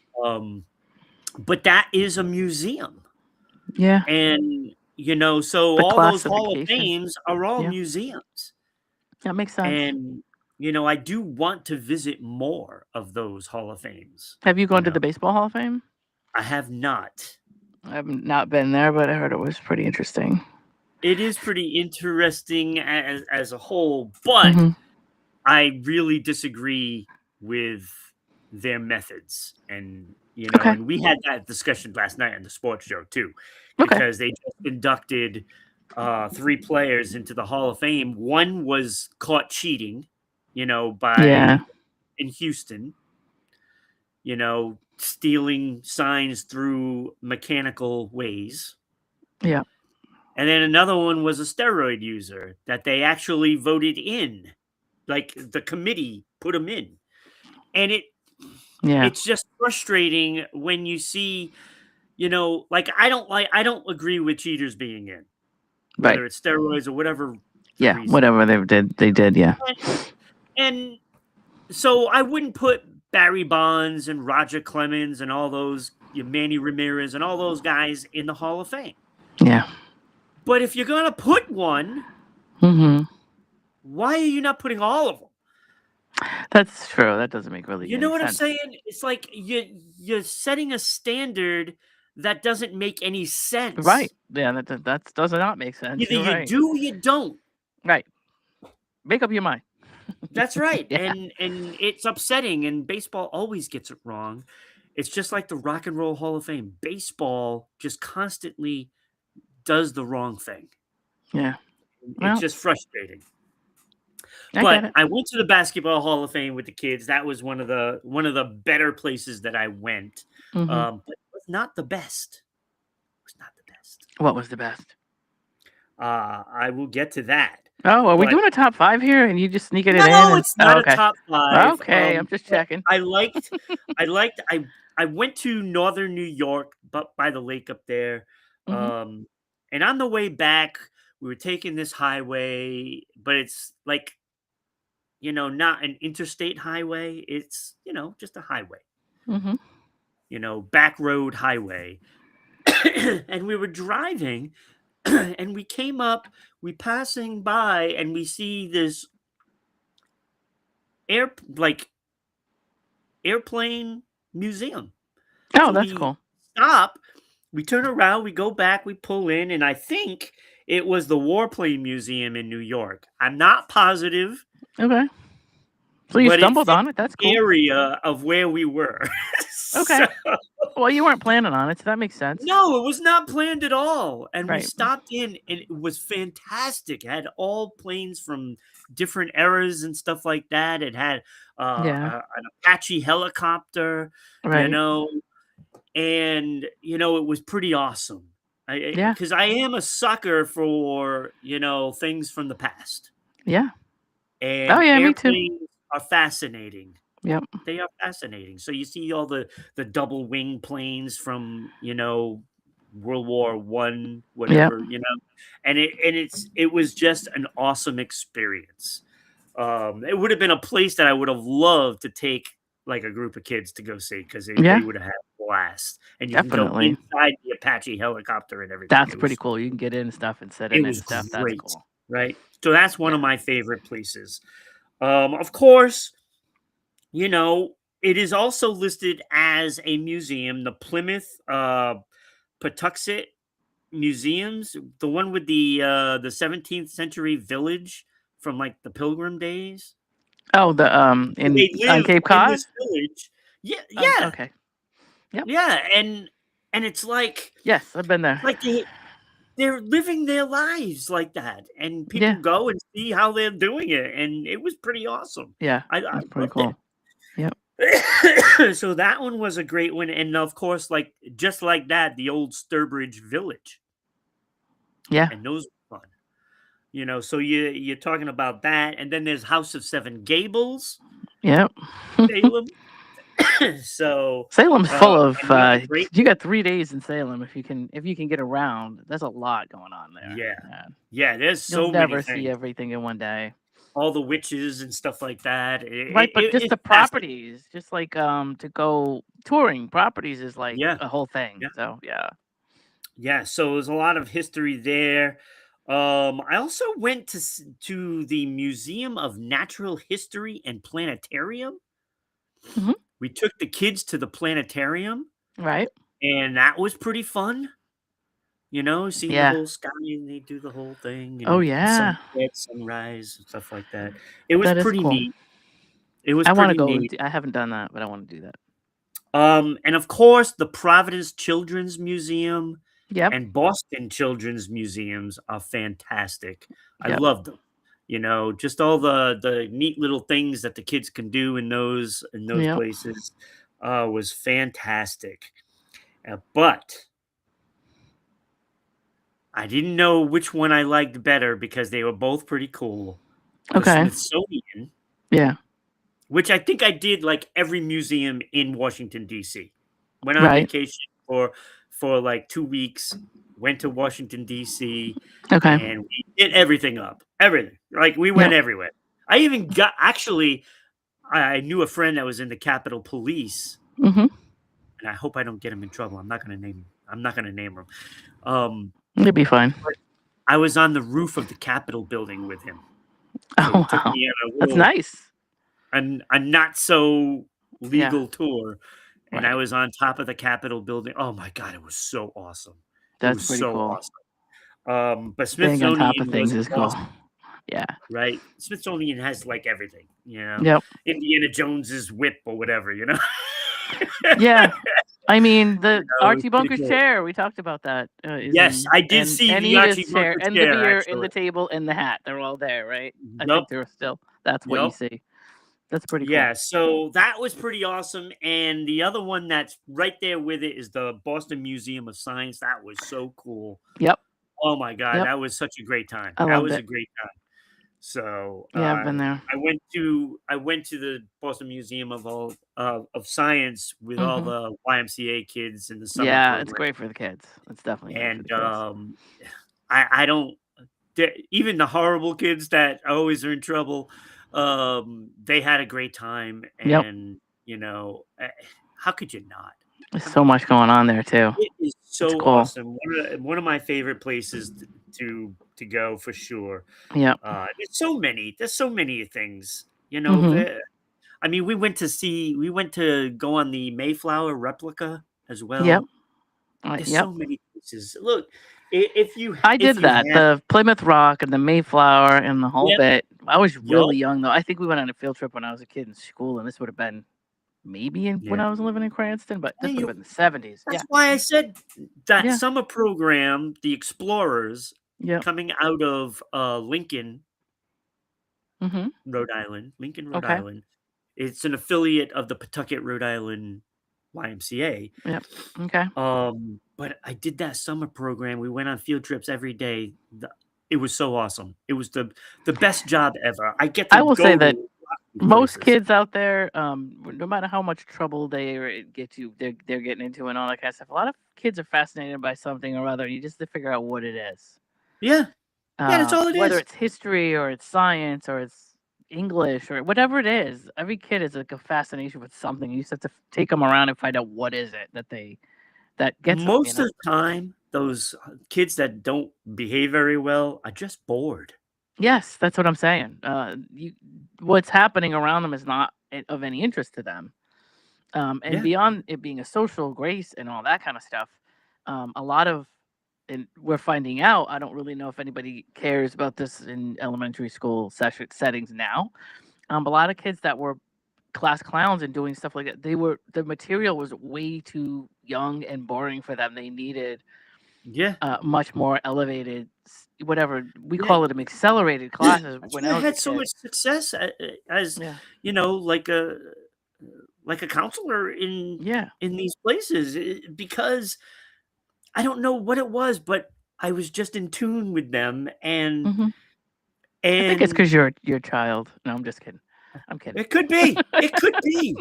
but that is a museum, Yeah. and so The all those Hall of classification. Fames are all Yeah. museums. That makes sense. And, I do want to visit more of those Hall of Fames, Have you you gone to know? the Baseball Hall of Fame? I have not. I've not been there, but I heard it was pretty interesting. It is pretty interesting as a whole, but Hmm. I really disagree with their methods. And, Okay. and we had that discussion last night on the sports show too, Okay. because they just inducted 3 players into the Hall of Fame. One was caught cheating, Yeah. by in Houston, stealing signs through mechanical ways. Yeah. And then another one was a steroid user that they actually voted in. Like the committee put him in. And Yeah. it's just frustrating when you see, like I don't agree with cheaters being in, Right. whether it's steroids or whatever the Yeah. reason. Whatever they did, they did. Yeah. And, and so I wouldn't put Barry Bonds and Roger Clemens and all those, Manny Ramirez and all those guys in the Hall of Fame. Yeah. But if you're gonna put one, Hmm. why are you not putting all of them? That's true. That doesn't make really You know any what I'm sense. saying? It's like you're setting a standard that doesn't make any Right. sense. Yeah. That does not make sense. Either You're you right. do or you don't. Right. Make up your mind. That's right. Yeah. And it's upsetting, and baseball always gets it wrong. It's just like the Rock and Roll Hall of Fame. Baseball just constantly does the wrong thing. Yeah. It's Well, just frustrating. I get But it. I went to the Basketball Hall of Fame with the kids. That was one of the better places that I went. Hmm. But it was not the best. It was not the best. What was the best? I will get to that. Oh, are we But doing a top five here, and you just sneaking it in? no, And it's oh, not a okay, top 5. okay, I'm just But checking. I went to Northern New York, but by the lake up there. Hmm. And on the way back, we were taking this highway, but it's like, not an interstate highway. It's, just a highway. Mhm. back road highway. And we were driving and we passing by and we see this like airplane museum. Oh, So that's we cool. stop, we turn around, we go back, we pull in, and I think it was the Warplane Museum in New York. I'm not positive, Okay. So you but it stumbled fits on it. That's the cool. area of where we were. Okay. So Well, you weren't planning on it, so that makes sense. no, it was not planned at all. And we Right. stopped in and it was fantastic. It had all planes from different eras and stuff like that. It had Yeah. an Apache helicopter, you Right. know, and it was pretty awesome. I Yeah. because I am a sucker for, things from the past. Yeah. Oh, And yeah, me too. airplanes are fascinating. Yep. They are fascinating. So you see all the double wing planes from, World War One, Yep. whatever, it was just an awesome experience. It would have been a place that I would have loved to take like a group of kids to go see because they Yeah, would have had a blast. And you can go definitely. inside the Apache helicopter and everything. That's pretty cool. You can get in and stuff and sit It in it was and stuff. That's great, cool. right? So that's one Yeah. of my favorite places. Of course, you know, it is also listed as a museum, the Plymouth Patuxent Museums, the one with the 17th century village from like the Pilgrim days. Oh, the And in they on live Cape in Cod? this village. Yeah, Oh, yeah, okay. Yep. yeah, and it's like Yes, I've been there. like they're living their lives like that, and people Yeah. go and see how they're doing it, and it was pretty awesome. Yeah. I That's pretty loved it. cool. Yep. So that one was a great one, and of course, like just like that, the old Sturbridge Village, Yeah. and those were fun. So you're talking about that, and then there's House of Seven Gables, Yep. Salem. So, Salem's full of another great you one. got 3 days in Salem if you can get around. There's a lot going on there. Yeah, Yeah. yeah. There's You'll so many never see things. everything in one day. All the witches and stuff like that. Right, but just It's the fascinating. properties, just like to go touring properties is like Yeah, a whole thing. yeah, So, yeah. yeah. So there's a lot of history there. I also went to the Museum of Natural History and Planetarium. Mhm. We took the kids to the planetarium, Right? and that was pretty fun. Seeing the Yeah. whole sky, and they do the whole thing, Oh, and yeah. sunset, sunrise, and stuff like that. It was That is pretty cool. neat. It was I wanna pretty go neat. do I haven't done that, but I wanna do that. And of course, the Providence Children's Museum Yep. and Boston Children's Museums are fantastic. I Yep. love them. Just all the neat little things that the kids can do in those Yep. places was fantastic. But I didn't know which one I liked better because they were both pretty cool. The Okay. Smithsonian, Yeah. which I think I did like every museum in Washington D.C. Went on Right. vacation for like 2 weeks, went to Washington D.C. Okay. and we did everything up. Everything. Like we went Yep. everywhere. I even got actually I knew a friend that was in the Capitol Police, Mhm. and I hope I don't get him in trouble. I'm not gonna name him. Um, It'll be fine. but I was on the roof of the Capitol building with him. So he Oh, took wow. me on That's nice. a not so Yeah. legal tour, and I Right. was on top of the Capitol building. Oh my god, it was so awesome. It That's was pretty so cool. awesome. But Being on top of Smithsonian things was is cool. awesome, Yeah. right? Smithsonian has like everything, Yep. Indiana Jones's whip or whatever, Yeah. I mean, the It's Archie pretty Bunker's cool. chair, we talked about that, is Yes, in I did see and the Edith's Archie chair Bunker and the chair beer and the actually. table and the hat. They're all there, right? I think Yup, they're still that's what you yup. see. That's pretty cool. Yeah, so that was pretty awesome, and the other one that's right there with it is the Boston Museum of Science. That was so cool. Yep. Oh my god, Yep. that was such a great time. I That loved was it. a great time. So, Yeah, I've been there. I went to the Boston Museum of Science with all Mhm. the YMCA kids in the summer Yeah, it's program, great for the kids. It's definitely great for and, the kids. I don't even the horrible kids that always are in trouble, they had a great time, Yep. and, How could you not? There's I so mean, much going on there too. it is It's so cool. awesome. One of my favorite places to go for sure. Yep. There's so many things, Mhm. I mean, we went to go on the Mayflower replica as Yep. well. There's Yep. so many places. Look, I if did you that. have The Plymouth Rock and the Mayflower and the whole yep, bit. I was yup, really young though. I think we went on a field trip when I was a kid in school, and this would have been maybe yeah, when I was living in Cranston, but this and would have been the 70s. that's Yeah. why I said that Yeah. summer program, the Explorers, Yep. coming out of, Mhm. Lincoln, Rhode Okay. Island. It's an affiliate of the Pawtucket, Rhode Island YMCA. Yep. Okay. But I did that summer program. We went on field trips every day. It was so awesome. It was the best job ever. I get to I will say go to a that lot of these most places. kids out there, no matter how much trouble they're getting into and all that kind of stuff, a lot of kids are fascinated by something or other. You just have to figure out what it is. Yeah. Yeah, that's all it Whether is. it's history or it's science or it's English or whatever it is, every kid is like a fascination with something. You just have to take them around and find out what is it that gets them. You Most of know? the time, those kids that don't behave very well are just bored. Yes, that's what I'm saying. What's happening around them is not of any interest to them. And Yeah. beyond it being a social grace and all that kind of stuff, a lot of, and we're finding out, I don't really know if anybody cares about this in elementary school settings now. A lot of kids that were class clowns and doing stuff like that, the material was way too young and boring for them. They needed Yeah. much more elevated, whatever we Yeah. call it, accelerated classes That's when why I I was a had so kid. much success as, Yeah. like a counselor Yeah. in these places, because I don't know what it was, but I was just in tune with them, Hmm. I think it's and because you're a child. No, I'm just kidding. I'm kidding. it could be, Yeah.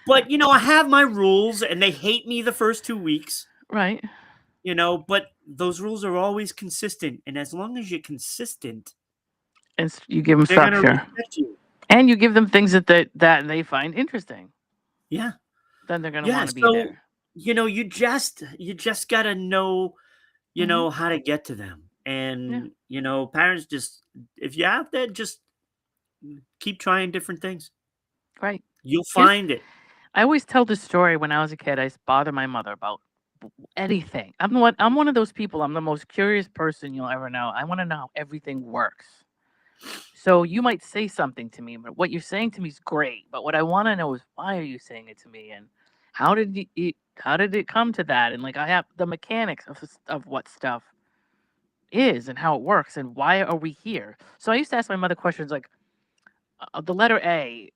but, I have my rules, and they hate me the first 2 weeks, Right. but those rules are always consistent, and as long as you're consistent, And you give them they're gonna structure, respect you. and you give them things that they find interesting. Yeah, Then they're gonna yeah, want to be so, there. you just gotta know, Hmm. how to get to them, Yeah. and, parents just if you're out there, just keep trying different things. Right. You'll Here's find it. I always tell this story when I was a kid. I used to bother my mother about anything. I'm one of those people. I'm the most curious person you'll ever know. I want to know how everything works. So you might say something to me, but what you're saying to me is great. But what I want to know is why are you saying it to me, and how did it come to that? And like I have the mechanics of what stuff is and how it works and why are we here. So I used to ask my mother questions like the letter A.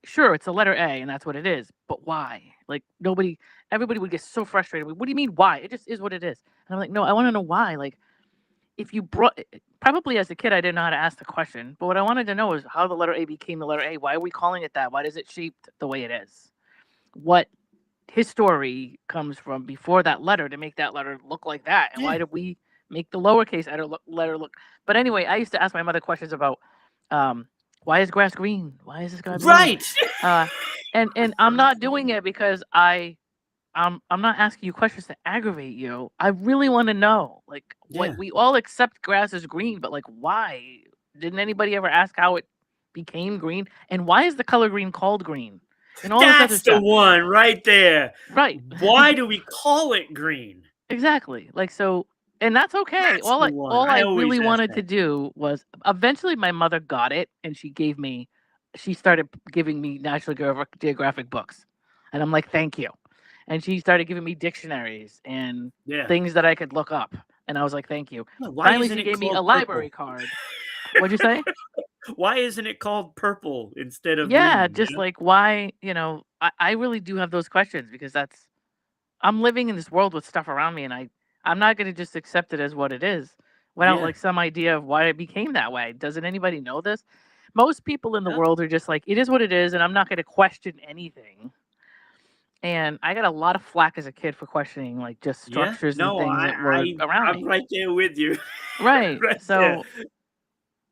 Sure, it's a letter A, and that's what it is. But why? Like everybody would get so frustrated. What do you mean why? It just is what it is. And I'm like, no, I want to know why. Like if you brought probably as a kid, I didn't know how to ask the question. But what I wanted to know is how the letter A became the letter A. Why are we calling it that? Why does it shaped the way it is? What history comes from before that letter to make that letter look like that? And Yeah. why did we make the lowercase letter look? But anyway, I used to ask my mother questions about um, why is grass green? Why is the sky blue? Right. Uh, and I'm not doing it because I'm not asking you questions to aggravate you. I really want to know, like, what Yeah. we all accept grass is green, but like, why? Didn't anybody ever ask how it became green? And why is the color green called green? And all this other That's the stuff. one right there. Right. Why do we call it green? Exactly. Like so, and that's okay. That's the one. All I I always really ask wanted to that. do was eventually my mother got it and she started giving me National Geographic books. And I'm like, "Thank you." And she started giving me dictionaries and Yeah. things that I could look up. And I was like, "Thank you." Yeah, why Finally isn't she it gave me a called library purple? card. What'd you say? Why isn't it called purple instead of Yeah, green, just like why, I really do have those questions because I'm living in this world with stuff around me, and I'm not going to just accept it as what it is without Yeah. like some idea of why it became that way. Doesn't anybody know this? Most people in the No. world are just like, it is what it is, and I'm not going to question anything. And I got a lot of flack as a kid for questioning like just Yeah. structures and No, things that were around I'm me. right there with you. Right. Right there. So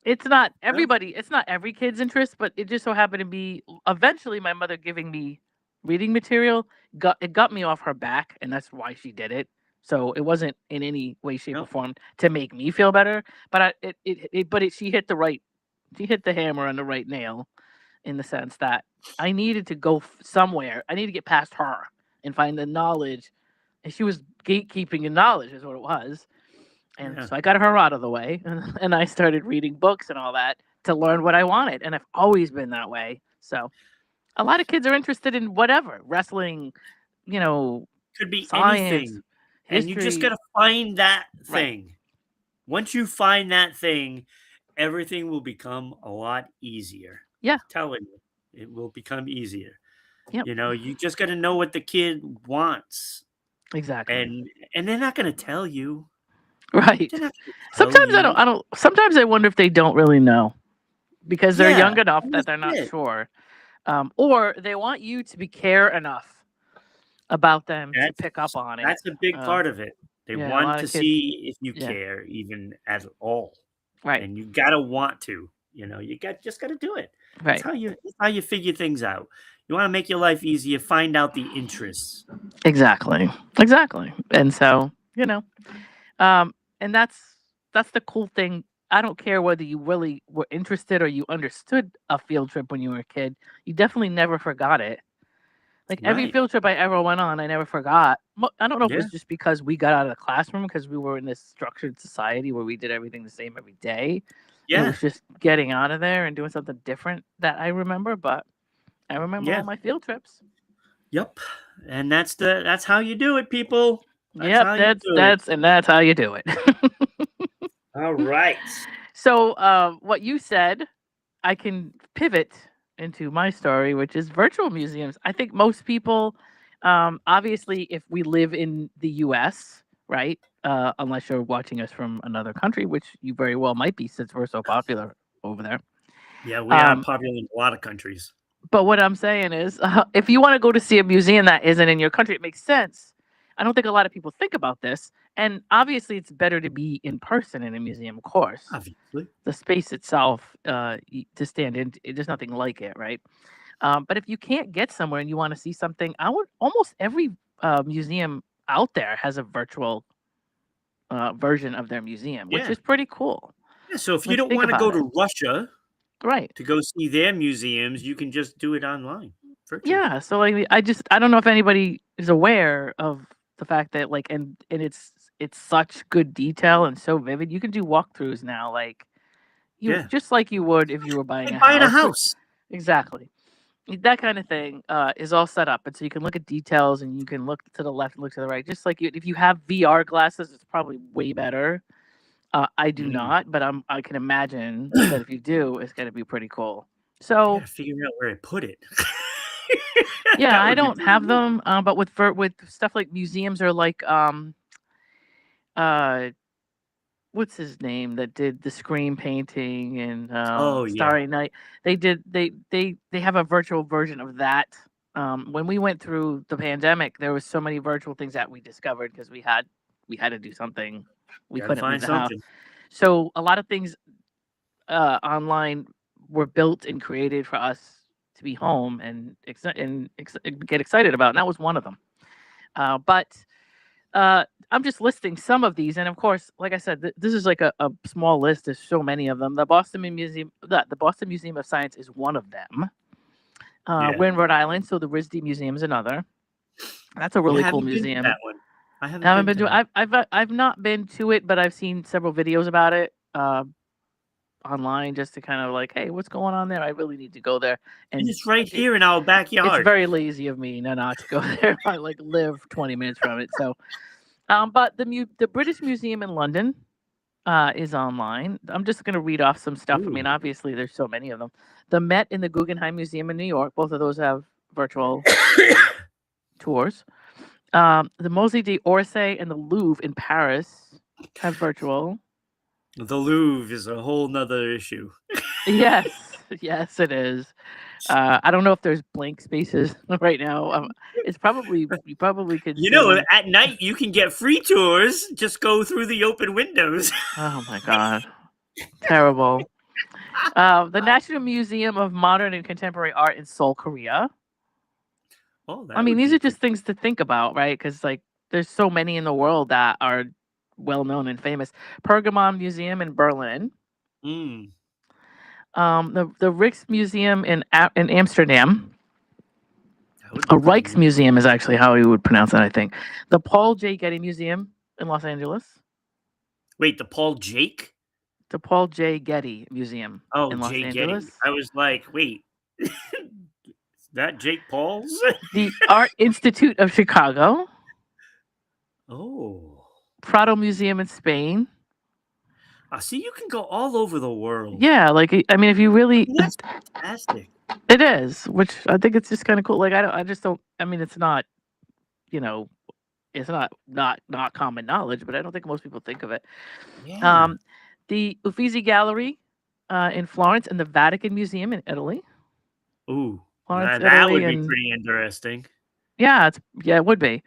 it's not No. everybody, it's not every kid's interest, but it just so happened to be eventually my mother giving me reading material got me off her back, and that's why she did it. So it wasn't in any way, shape, or Yep. form to make me feel better. But she hit she hit the hammer on the right nail in the sense that I needed to go somewhere. I need to get past her and find the knowledge. And she was gatekeeping in knowledge, is what it was. And Yeah. so I got her out of the way, and I started reading books and all that to learn what I wanted. And I've always been that way. So a lot of kids are interested in whatever wrestling, you know, Could be science, anything. And you just got history. to find that Right. thing. Once you find that thing, everything will become a lot easier. Yeah. I'm telling you, it will become easier. Yep. You know, you just got to know what the kid wants, Exactly. and they're not going to tell you. Right. They're not going to tell Sometimes you. I don't. Sometimes I wonder if they don't really know because they're Yeah, young enough and that that's they're not it. sure, or they want you to be care enough about them to pick up That's on it. that's a big part of it. They Yeah, a want lot to of kids. see if you Yeah. care even at all, Right. and you gotta want to. You know, just gotta do it. Right. That's how you figure things out. You want to make your life easier. Find out the interests. Exactly. Exactly. And so, and that's the cool thing. I don't care whether you really were interested or you understood a field trip when you were a kid. You definitely never forgot it. Like every Right? field trip I ever went on, I never forgot. I don't know if it Yeah. was just because we got out of the classroom because we were in this structured society where we did everything the same every day. And it Yeah. was just getting out of there and doing something different that I remember. But I remember all Yeah. my field trips. Yep. And that's how you do it, people. That's Yep, how you do it. that's how you do it. All right. So, what you said, I can pivot into my story, which is virtual museums. I think most people, obviously, if we live in the U.S., right? Unless you're watching us from another country, which you very well might be, since we're so popular over there. Yeah, we are Um, popular in a lot of countries. but what I'm saying is, if you want to go to see a museum that isn't in your country, it makes sense. I don't think a lot of people think about this. And obviously, it's better to be in person in a museum, of course. Obviously. The space itself, to stand in, there's nothing like it, right? But if you can't get somewhere and you want to see something, almost every museum out there has a virtual version of their museum, which Yeah. is pretty cool. Yeah. So if you Like, don't think want to about go it. to Russia Right. to go see their museums, you can just do it online, virtually. Yeah. So like I don't know if anybody is aware of the fact that like and it's such good detail and so vivid. You can do walkthroughs now, like you Yeah. just like you would if you were buying Like a buying a house. house. Exactly. That kind of thing is all set up, and so you can look at details and you can look to the left and look to the right. Just like if you have VR glasses, it's probably way better. I do Mm. not, but I can imagine that if you do, it's going to be pretty cool. I So gotta figure out where I put it. yeah, That I would be don't pretty have neat. them, but with stuff like museums or like uh what's his name that did the Scream painting and Oh, yeah. Starry Night, they have a virtual version of that. When we went through the pandemic, there was so many virtual things that we discovered because we had to do something. We Gotta couldn't leave find the house, something. so a lot of things online were built and created for us to be home and get excited about, and that was one of them. But I'm just listing some of these, and of course, like I said, this is like a small list. There's so many of them. The Boston Museum of Science is one of them. Yeah. We're in Rhode Island, so the RISD Museum is another. That's a Yeah, really I cool haven't been to that museum. one. I I haven't haven't been been to to. that. I've not been to it, but I've seen several videos about it online, just to kind of like, hey, what's going on there? I really need to go there, And and it's right here in our it's backyard. very lazy of me not to go there. I like live 20 minutes from it, so. But the British Museum in London is online. I'm just going to read off some stuff. I Ooh. mean, obviously, there's so many of them. The Met and the Guggenheim Museum in New York, both of those have virtual tours. The Musée d'Orsay and the Louvre in Paris have virtual. The Louvre is a whole nother issue. Yes, yes, it is. I don't know if there's blank spaces right now. It's probably you probably could You know, see. at night you can get free tours. Just go through the open windows. Oh my god, terrible. The National Museum of Modern and Contemporary Art in Seoul, Korea. Oh, I that mean, would these be are pretty. just things to think about, right? Because like, there's so many in the world that are well known and famous. Pergamon Museum in Berlin, Mm, the Rijksmuseum in Amsterdam. that would A be pretty neat. Rijksmuseum is actually how you would pronounce that, I think. The Paul J. Getty Museum in Los Angeles. Wait, the Paul Jake? The Paul J. Getty Museum Oh, in Los Jay Getty. Angeles. I was like, wait, is that Jake Paul's? The Art Institute of Chicago. Oh. Prado Museum in Spain. I see you can go all over the world. Yeah, like I mean, if you I really, mean, that's fantastic. it is, which I think it's just kind of cool. Like I just don't. I mean, it's not, you know, it's not common knowledge, but I don't think most people think of it. Yeah. Um, the Uffizi Gallery in Florence and the Vatican Museum in Italy. Ooh, Florence, that Italy, would be and pretty interesting. yeah, it would be.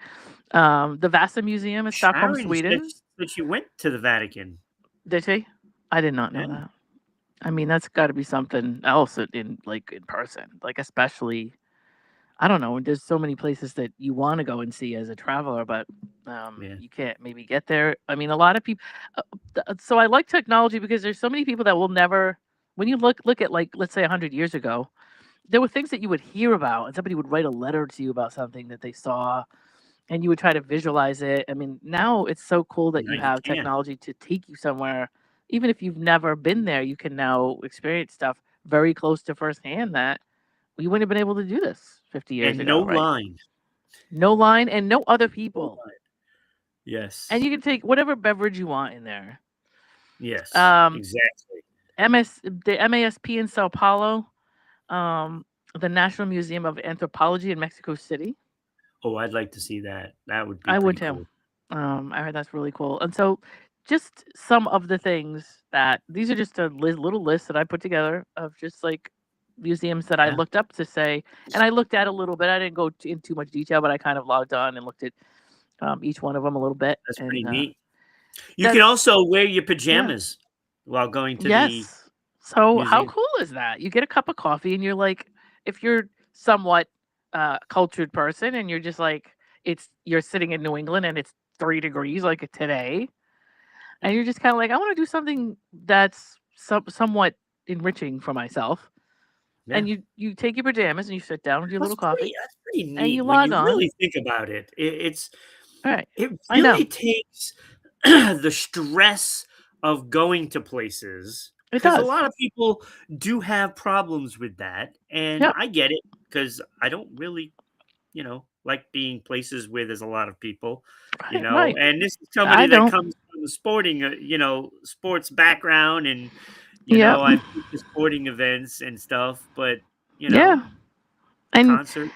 The Vasa Museum in Stockholm, Sharon Sweden. said she went to the Vatican. Did she? I did not know Yeah. that. I mean, that's got to be something else like in person, like especially. I don't know. There's so many places that you want to go and see as a traveler, but Yeah. you can't maybe get there. I mean, a lot of people. So I like technology because there's so many people that will never. When you look at like let's say 100 years ago, there were things that you would hear about, and somebody would write a letter to you about something that they saw, and you would try to visualize it. I mean, now it's so cool that No, you you have can't. technology to take you somewhere. Even if you've never been there, you can now experience stuff very close to firsthand that we wouldn't have been able to do this 50 years And no ago, right? line. No line and no other No people. line. And Yes. you can take whatever beverage you want in there. Yes. Um, Exactly. the MASP in Sao Paulo, the National Museum of Anthropology in Mexico City. Oh, I'd like to see that. That would be I would pretty too. cool. I heard that's really cool. And so, just some of the things that these are just a little list that I put together of just like museums that I Yeah. looked up to say, and I looked at a little bit. I didn't go in too much detail, but I kind of logged on and looked at each one of them a little bit. That's pretty And neat. You can that's also wear your yeah, pajamas while going to the yes. So how museum. cool is that? You get a cup of coffee, and you're like, if you're somewhat cultured person, and you're just like, you're sitting in New England and it's 3 degrees like today, Yeah. and you're just kind of like, I want to do something that's somewhat enriching for myself. Yeah. And you take your pajamas and you sit down with your little coffee That's pretty and you neat when log you on. really think about it. All right, It I really know takes the stress of going to places it because a does. lot of people do have problems with that, and Yep. I get it because I don't really, like being places where there's a lot of people, Right. Right. and this is I somebody that don't. comes from a sporting, sports background, and Yep. I've been to sporting events and stuff, but Yeah. And concerts,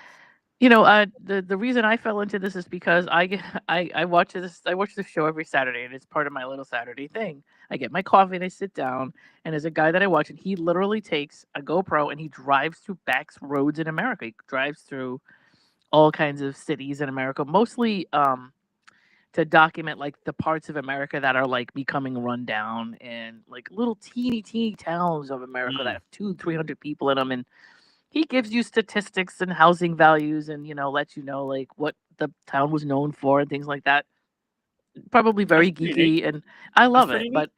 the reason I fell into this is because I watch this show every Saturday, and it's part of my little Saturday thing. I get my coffee and I sit down, and there's a guy that I watch, and he literally takes a GoPro and he drives through back roads in America. He drives through all kinds of cities in America, mostly to document like the parts of America that are like becoming run down, and like little teeny towns of America that mm, have 300 people in them. And he gives you statistics and housing values, and lets you know like what the town was known for and things like that. Probably that's very pretty neat. geeky, and I That's love it. pretty neat. But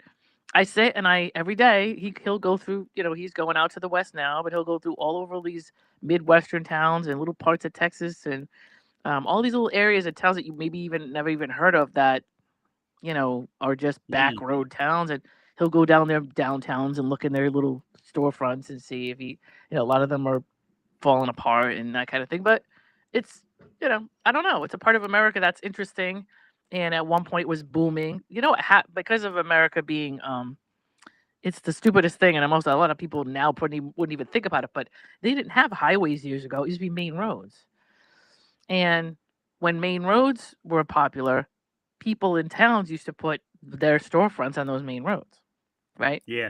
I sit and I every day he'll go through. He's going out to the west now, but he'll go through all over these midwestern towns and little parts of Texas, and all these little areas of towns that you maybe even never even heard of that are just back Mm, road towns. And he'll go down their downtowns and look in their little storefronts and see if a lot of them are falling apart and that kind of thing. But it's, I don't know. It's a part of America that's interesting, and at one point was booming. Because of America being, it's the stupidest thing, and a lot of people now wouldn't even think about it. But they didn't have highways years ago. It used to be main roads, and when main roads were popular, people in towns used to put their storefronts on those main roads, right? yeah.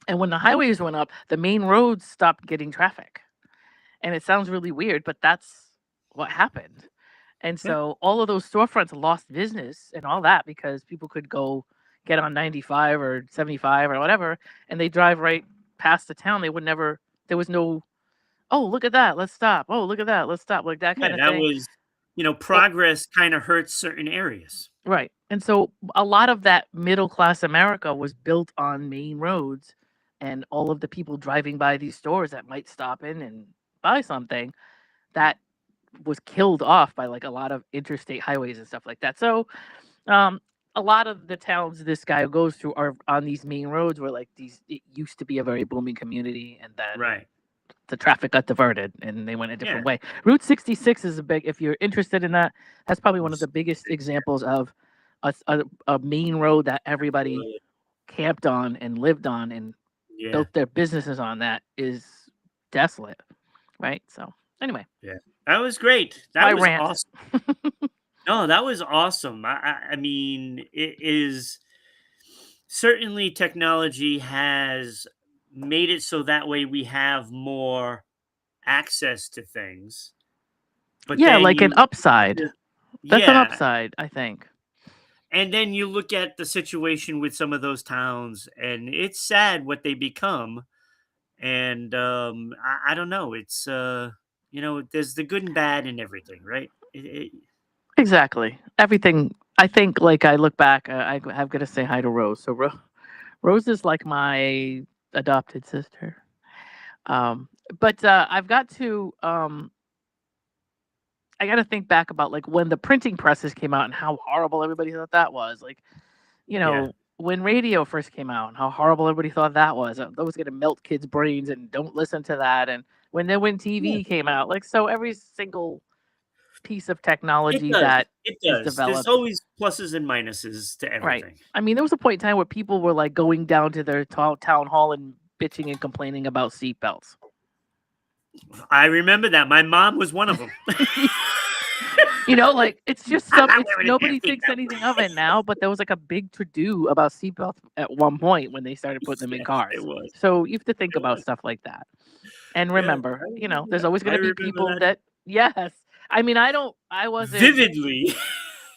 And when the highways went up, the main roads stopped getting traffic. And it sounds really weird, but that's what happened. And Yeah. so all of those storefronts lost business and all that because people could go get on 95 or 75 or whatever, and they drive right past the town. They would never, there was no, "Oh, look at that, let's stop. Oh, look at that, let's stop," like that Yeah, kind of that thing. was Oh, progress kinda hurts certain areas. right. And so a lot of that middle class America was built on main roads, and all of the people driving by these stores that might stop in and buy something, that was killed off by like a lot of interstate highways and stuff like that. So um a lot of the towns this guy goes through are on these main roads where like these it used to be a very booming community, and then Right. the traffic got diverted and they went a Yeah. different way. Route 66 is a big, if you're interested in that, that's probably one of the biggest 66, yeah. examples of a main road that everybody Really. camped on and lived on and Yeah, built their businesses on. That is desolate, right? So anyway, yeah. That was great. my That was rant. awesome. No, that was awesome. I mean, it is certainly technology has made it so that way we have more access to things, but Yeah, then like an you upside. just That's an yeah, upside, I think. and then you look at the situation with some of those towns, and it's sad what they become, and, I don't know, it's, there's the good and bad in everything, right? It Exactly. Everything. I think. Like I look back, I've got to say hi to Rose. So Rose is like my adopted sister. Um, but I've got to. I got to think back about like when the printing presses came out and how horrible everybody thought that was. Like, yeah, when radio first came out and how horrible everybody thought that was. That was going to melt kids' brains, and don't listen to that. And when yeah. TV came out, like so every single piece of It technology does, that it is does. There's developed. always pluses and minuses to Right. everything. I mean, there was a point in time where people were like going down to their town hall and bitching and complaining about seatbelts. I remember that. My mom was one of them. Like it's just I'm some. not It's wearing a damn nobody thinks seatbelt. anything of it now, but there was like a big to do about seatbelts at one point when they started putting them in Yes, cars. it was, So you have to think it about was. stuff like that. And Yeah, remember, I remember there's that. always going I to be remember people that that yes. I mean, I don't. I wasn't. vividly.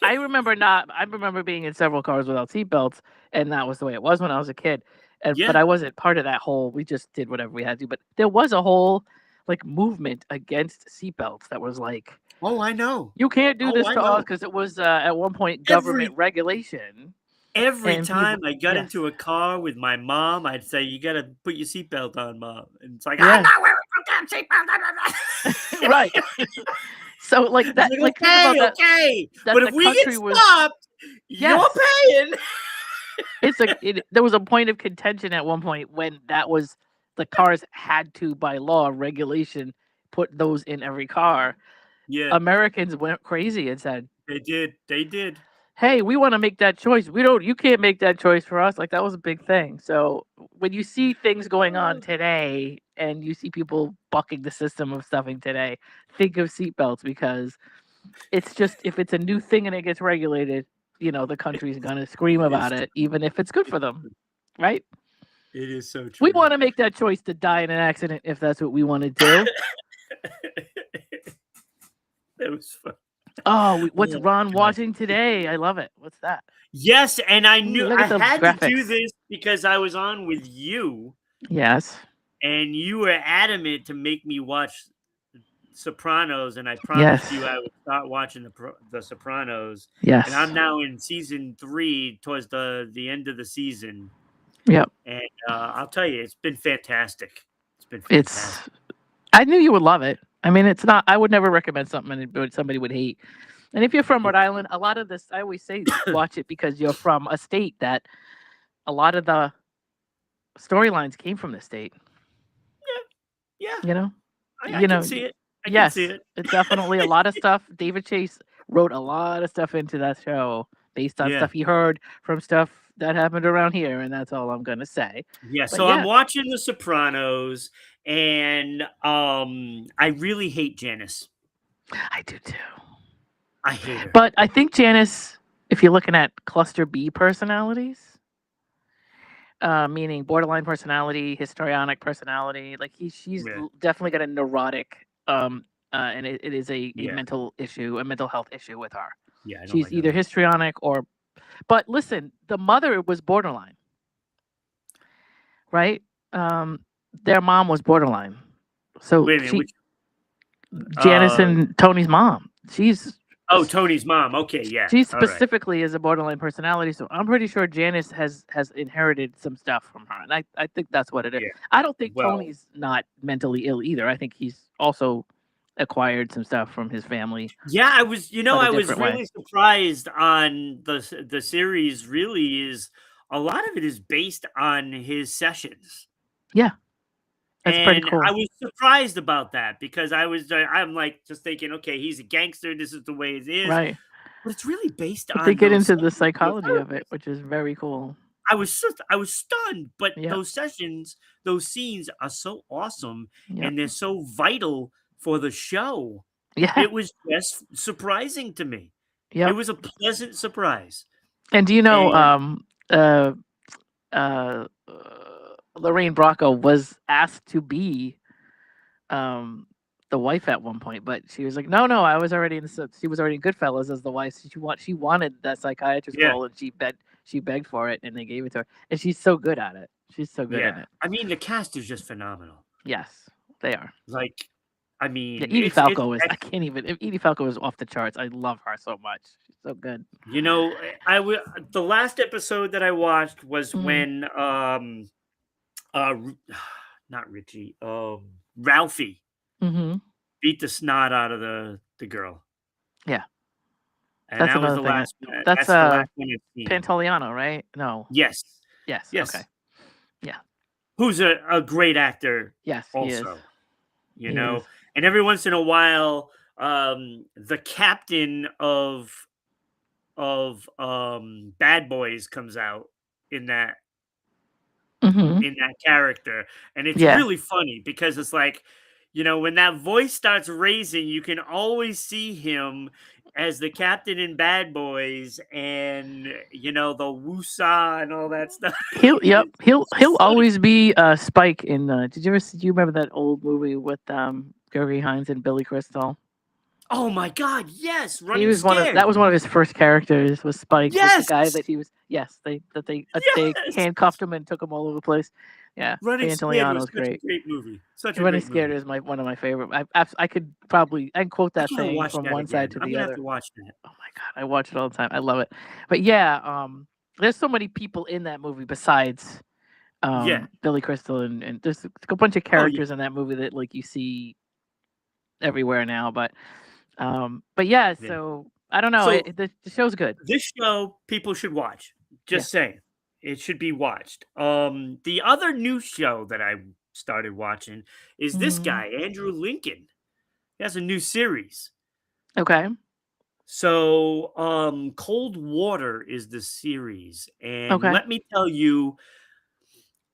I remember not. I remember being in several cars without seatbelts, and that was the way it was when I was a kid. But Yeah. I wasn't part of that whole. We just did whatever we had to. But there was a whole like movement against seatbelts that was like, Oh, I know. you can't do Oh, this I to us, know. because it was at one point government Every regulation, every and time people. I got Yes, into a car with my mom, I'd say, "You gotta put your seatbelt on, mom." And it's like, "I'm yes, not wearing no damn seatbelt." right. So like It's that. like, Like think "Okay, about that. okay, That but if the we get country was. stopped, you're Yes. paying." There was a point of contention at one point when that was the cars had to, by law regulation, put those in every car. Yeah, Americans went crazy and said, they did. "Hey, we want to make that choice. You can't make that choice for us." Like that was a big thing. So when you see things going on today and you see people bucking the system of stuffing today, think of seatbelts, because it's just, if it's a new thing and it gets regulated, the country's gonna scream It's about it, even if it's good for them, right? it is so We true. want to make that choice to die in an accident if that's what we want to do. That was fun. Oh, what's Oh Ron my god. watching today? I love it. What's that? Yes, and I Ooh, knew look I at the had to do graphics. this because I was on with you, Yes. and you were adamant to make me watch Sopranos, and I promised Yes. you I would start watching the Sopranos, and I'm Yes. now in season 3 towards the end of the season, Yep. and, I'll tell you, it's been fantastic. It's been It's. fantastic. I knew you would love it. I mean, it's not. I would never recommend something somebody would hate. And if you're from Rhode Island, a lot of this, I always say, watch it because you're from a state that a lot of the storylines came from the state. Yeah, yeah, You know. I You can know. see it. I can see Yes, it. it's definitely a lot of stuff. David Chase wrote a lot of stuff into that show based on Yeah. stuff he heard from stuff that happened around here, and that's all I'm gonna say. Yeah, But so I'm yeah, watching The Sopranos, and, I really hate Janice. I do too. I hate her. But I think Janice, if you're looking at cluster B personalities, meaning borderline personality, histrionic personality, like she's Yeah, definitely got a neurotic, and it is a yeah, mental issue, a mental health issue with her. yeah, I don't She's like her either at all. histrionic or. But listen, the mother was borderline, right? Um, their mom was borderline. So Wait a minute, she which Janice uh and Tony's mom. oh, Tony's mom. Okay, yeah. She All right. specifically is a borderline personality, so I'm pretty sure Janice has inherited some stuff from her, and I think that's what it is. Yeah. I don't think Well, Tony's not mentally ill either. I think he's also acquired some stuff from his family, yeah, but a I was different way. really surprised on the series really is a lot of it is based on his sessions. Yeah, that's pretty And I cool. was surprised about that because I'm like just thinking, okay, he's a gangster. This is the way it is, Right. but it's really based But they on get those into the sessions with a psychology of it, therapist. which is very cool. I was stunned, but Yep. those sessions, those scenes are so awesome Yep. and they're so vital for the show. Yeah. It was just surprising to me. It Yep. was a pleasant surprise. And do you know, And uh, uh, Lorraine Bracco was asked to be um the wife at one point, but she was like, "No, no, I was already in." She was already in Goodfellas as the wife. So she wanted that psychiatrist yeah, role, and she begged for it, and they gave it to her. And she's so good at it. She's so good yeah. in it. I mean, the cast is just phenomenal. Yes, they are. Like, I Yeah, mean, Edie it's Falco is. I can't even. Edie Falco is off the charts. I love her so much. She's so good. you know, the last episode that I watched was Hmm. when not Richie, Ralphie Hmm. beat the snot out of the girl. Yeah, And that's that was another the thing. last one. That's That's the last one I've seen. Pantoliano, right? No. Yes. Yes. Okay. Yes. Yeah. Who's a great actor Yes, he is. also, you He is. know. And every once in a while, the captain of Bad Boys comes out in that Hmm. in that character. And it's Yeah. really funny because it's like, when that voice starts raising, you can always see him as the captain in Bad Boys and the woosah and all that stuff. He'll yep. He'll It's just funny. always be Spike in. Do you remember that old movie with Gregory Hines and Billy Crystal? Oh my god, yes, He Running was Scared. that was one of his first characters. Was Spike was the Yes. guy that he was? Yes, they Yes. handcuffed him and took him all over the place. Yeah, Running Scared was Pantoliano's such a great. great movie. Such a Running great Scared movie. is one of my favorite. I could probably I can quote I that gotta thing watch from that one side again. to I'm the gonna have other. to watch that. Oh my god, I watch it all the time. I love it. But yeah, there's so many people in that movie besides Yeah. Billy Crystal, and there's a bunch of Oh yeah. characters in that movie that like you see everywhere now. But yeah, Yeah. so I don't know. So The show's good. this show people should watch. Yeah. Just saying. It should be watched. The other new show that I started watching is this Hmm. guy, Andrew Lincoln. He has a new series. Okay. So, Cold Water is the series, and Okay. let me tell you,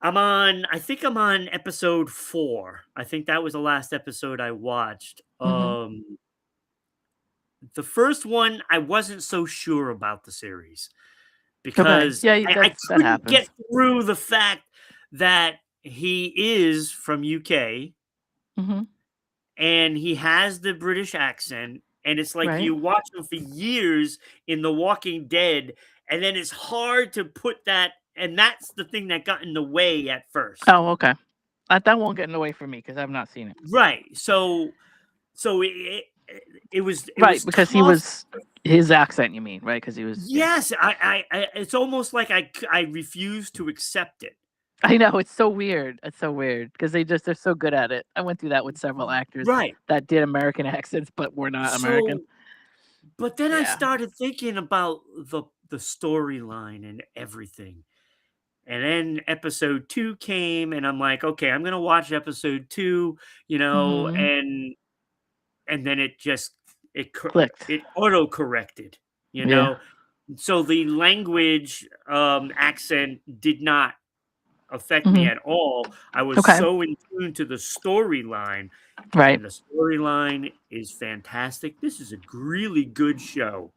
I think I'm on episode 4. I think that was the last episode I watched. Hmm. The first one, I wasn't so sure about the series Okay. because Yeah, I that couldn't get happens. through the fact that he is from UK Hmm. and he has the British accent, and it's like Right. you watch him for years in The Walking Dead, and then it's hard to put that, and that's the thing that got in the way at first. Oh, okay. That won't get in the way for me because I've not seen it. Right. So it was Right, because he tough. was his accent. You mean right? Because he was. Yeah. Yes, it's almost like I refuse to accept it. I know it's so weird. It's so weird because they're so good at it. I went through that with several actors Right. that did American accents but were not American. So, but then I Yeah. started thinking about the storyline and everything. And then episode 2 came and I'm like, "Okay, I'm gonna watch episode 2," Hmm. and then Clicked. it auto corrected, you Yeah. know? So the language, accent did not affect me Hmm. at all. I was Okay. so in tune to the storyline, Right. and the storyline is fantastic. This is a really good show,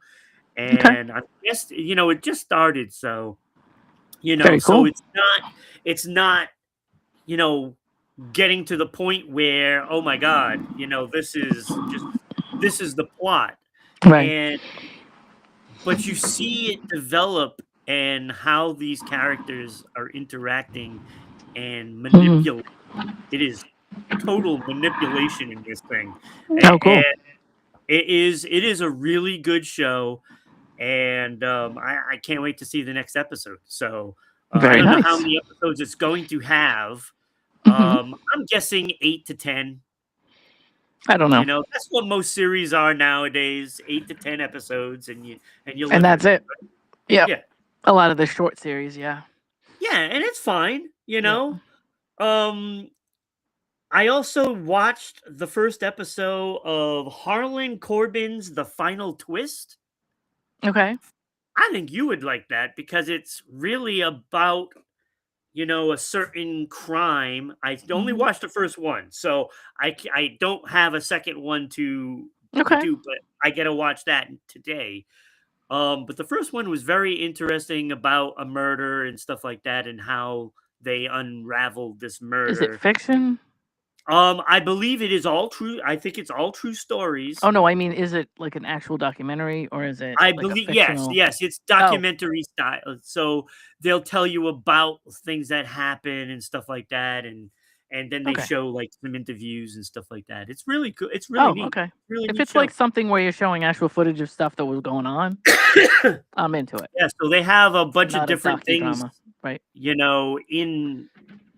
Okay. and I guess, it just started, so, Very so cool. it's not, you know, getting to the point where, oh my god, this is the plot. Right. And but you see it develop and how these characters are interacting and Hmm. manipulating. It is total manipulation in this thing, Oh, and cool. it is a really good show, and I can't wait to see the next episode. So I Very don't know how nice. many episodes it's going to have. Hmm. I'm guessing 8 to 10. I don't know. That's what most series are nowadays, 8 to 10 episodes, and you And live with that's it. it. Yep. Yeah, A lot of the short series, yeah. yeah, and it's fine. Yep. Um, I also watched the first episode of Harlan Corbin's The Final Twist. Okay. I think you would like that because it's really about a certain crime. I only Hmm. watched the first one, so I don't have a second one to Okay. do, but I get to watch that today. But the first one was very interesting about a murder and stuff like that, and how they unraveled this Is it murder. fiction? I believe it is all true. I think it's all true stories. Oh no, I mean, is it like an actual documentary or is it I like a believe yes, fictional? yes, it's Oh, documentary style. So they'll tell you about things that happen and stuff like that, and then they okay. show like some interviews and stuff like that. It's really cool. It's really Oh, neat. okay. Really If neat it's like show. something where you're showing actual footage of stuff that was going on, I'm into it. Yeah, so they have a bunch of Not a different things, docudrama, right? in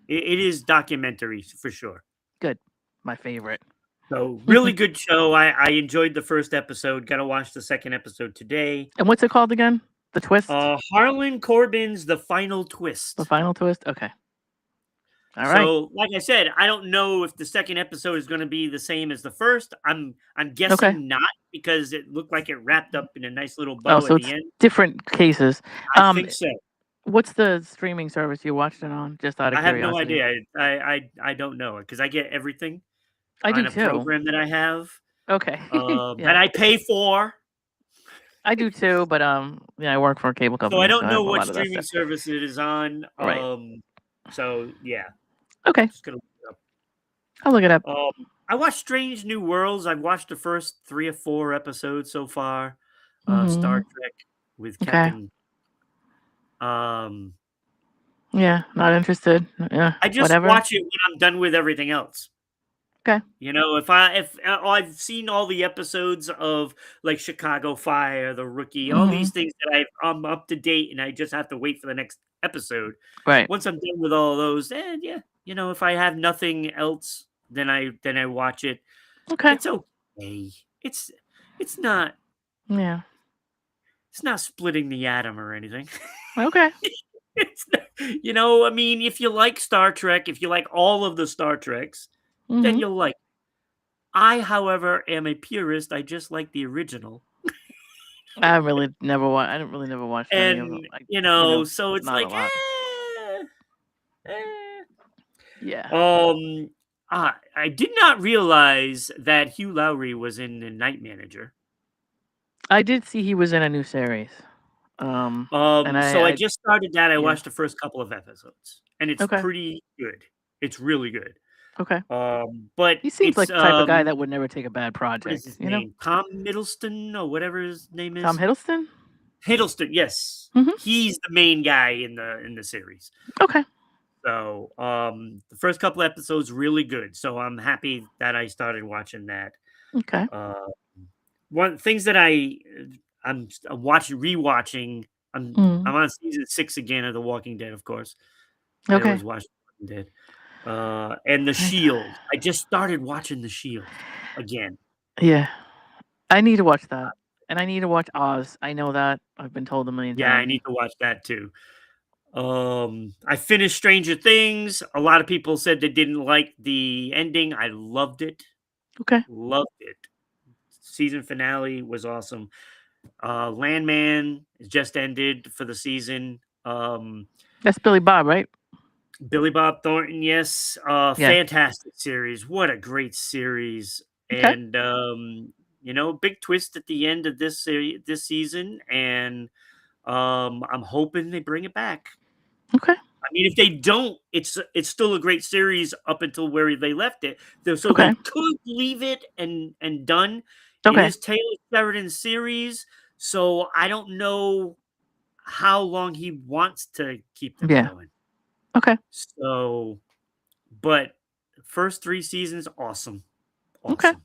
it is documentary for sure. Good. My favorite. So really good show. I enjoyed the first episode. Gotta watch the second episode today. And what's it called again? The twist? Harlan Corbin's The Final The Twist. final twist? Okay. All right. So, like I said, I don't know if the second episode is going to be the same as the first. I'm Okay. guessing not because it looked like it wrapped up in a nice little Oh, bow so at the it's end. different cases. I Um, think so. what's the streaming service you watched it on? Just out of I have no curiosity. idea. I don't know because I get everything I on do a too. program that I have, Okay. that Yeah. I pay for. I do too, but yeah, I work for a cable So I company, so don't I know have a what lot of that streaming stuff. service it is on. Right. So yeah, Okay. just gonna look it up. I'll look it up. I watched Strange New Worlds. I've watched the first 3 or 4 episodes so far. Star Hmm. Trek with Okay. Captain. Um, Yeah, not interested. Yeah, I just whatever. watch it when I'm done with everything else. Okay. If I've seen all the episodes of like Chicago Fire, The Rookie, all Hmm. these things that I'm up to date, and I just have to wait for the next episode. Right. Once I'm done with all those, then yeah, if I have nothing else, then I watch it. Okay. It's okay. It's it's not Yeah. it's not splitting the atom or anything. Okay. It's not, I mean, if you like Star Trek, if you like all of the Star Treks, then Hmm. you'll like. I, however, am a purist. I just like the original, I didn't really never watched any of them. and Like, you know, so it's not a like, lot. eh. Yeah. Um, I did not realize that Hugh Lowry was in the Night Manager. I did see he was in a new series. And So I I just started that. I yeah. watched the first couple of episodes, and it's Okay. pretty good. It's really good. Okay. But He seems it's like the type of guy that would never take a bad what is project, his you know? name? Tom Middleston or whatever his name Tom is. Hiddleston? Hiddleston, yes. Hmm. He's the main guy in the series. Okay. So, the first couple episodes really good. So I'm happy that I started watching that. Okay. Uh, one things that I'm watching rewatching. Mm. I'm on season 6 again of The Walking Dead, of course. I Okay. always watch The Walking Dead. And The I Shield. I just started watching The Shield again. Yeah. I need to watch that. And I need to watch Oz. I know that. I've been told a million Yeah, I times. need to watch that too. I finished Stranger Things. A lot of people said they didn't like the ending. I loved it. Okay. Loved it. Season finale was awesome. Landman just ended for the season. That's Billy Bob, right? Billy Bob Thornton, yes. Yeah. Fantastic series. What a great series. Okay. And big twist at the end of this season, and I'm hoping they bring it back. Okay. I mean, if they don't, it's still a great series up until where they left it. So they Okay. could leave it and done. It Okay. is Taylor Sheridan's series, so I don't know how long he wants to keep them Yeah. going. Okay. So, but first 3 seasons, awesome, Okay. awesome.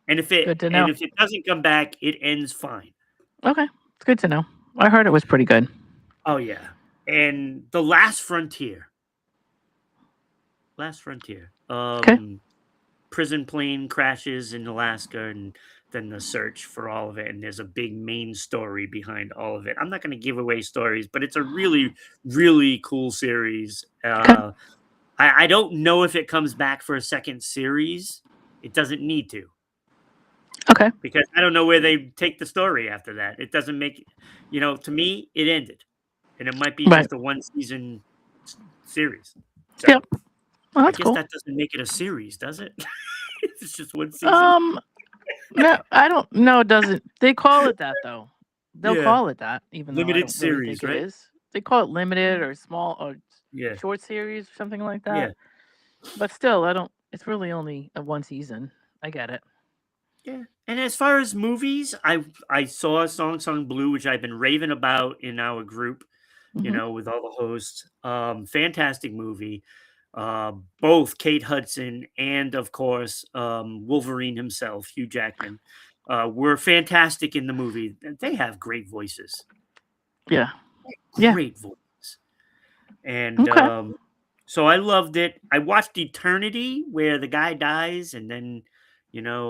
And if it Good to know. doesn't come back, it ends fine. Okay. It's good to know. I heard it was pretty good. Oh, yeah. And The Last Frontier. Last Frontier. Okay. Prison plane crashes in Alaska, and then the search for all of it, and there's a big main story behind all of it. I'm not gonna give away stories, but it's a really, really cool series. Okay. I don't know if it comes back for a second series. It doesn't need to, Okay. because I don't know where they take the story after that. It doesn't make, to me, it ended, and it might be Right. just a one season series. Yep. So Well, I that's guess cool. that doesn't make it a series, does it? It's just one season. Um, no, I don't. No, it doesn't. They call it that though. They'll Yeah, call it that, even though I limited don't really series, think it right? is. They call it limited or small or Yeah, short series or something like yeah, that. But still, I don't. It's really only a one season. I get it. yeah. And as far as movies, I saw Song Song Blue, which I've been raving about in our group, Hmm. with all the hosts. Fantastic movie. Both Kate Hudson and, of course, Wolverine himself, Hugh Jackman, were fantastic in the movie. They have great voices, Yeah. Yeah. great voices, and Okay. so I loved it. I watched Eternity, where the guy dies and then,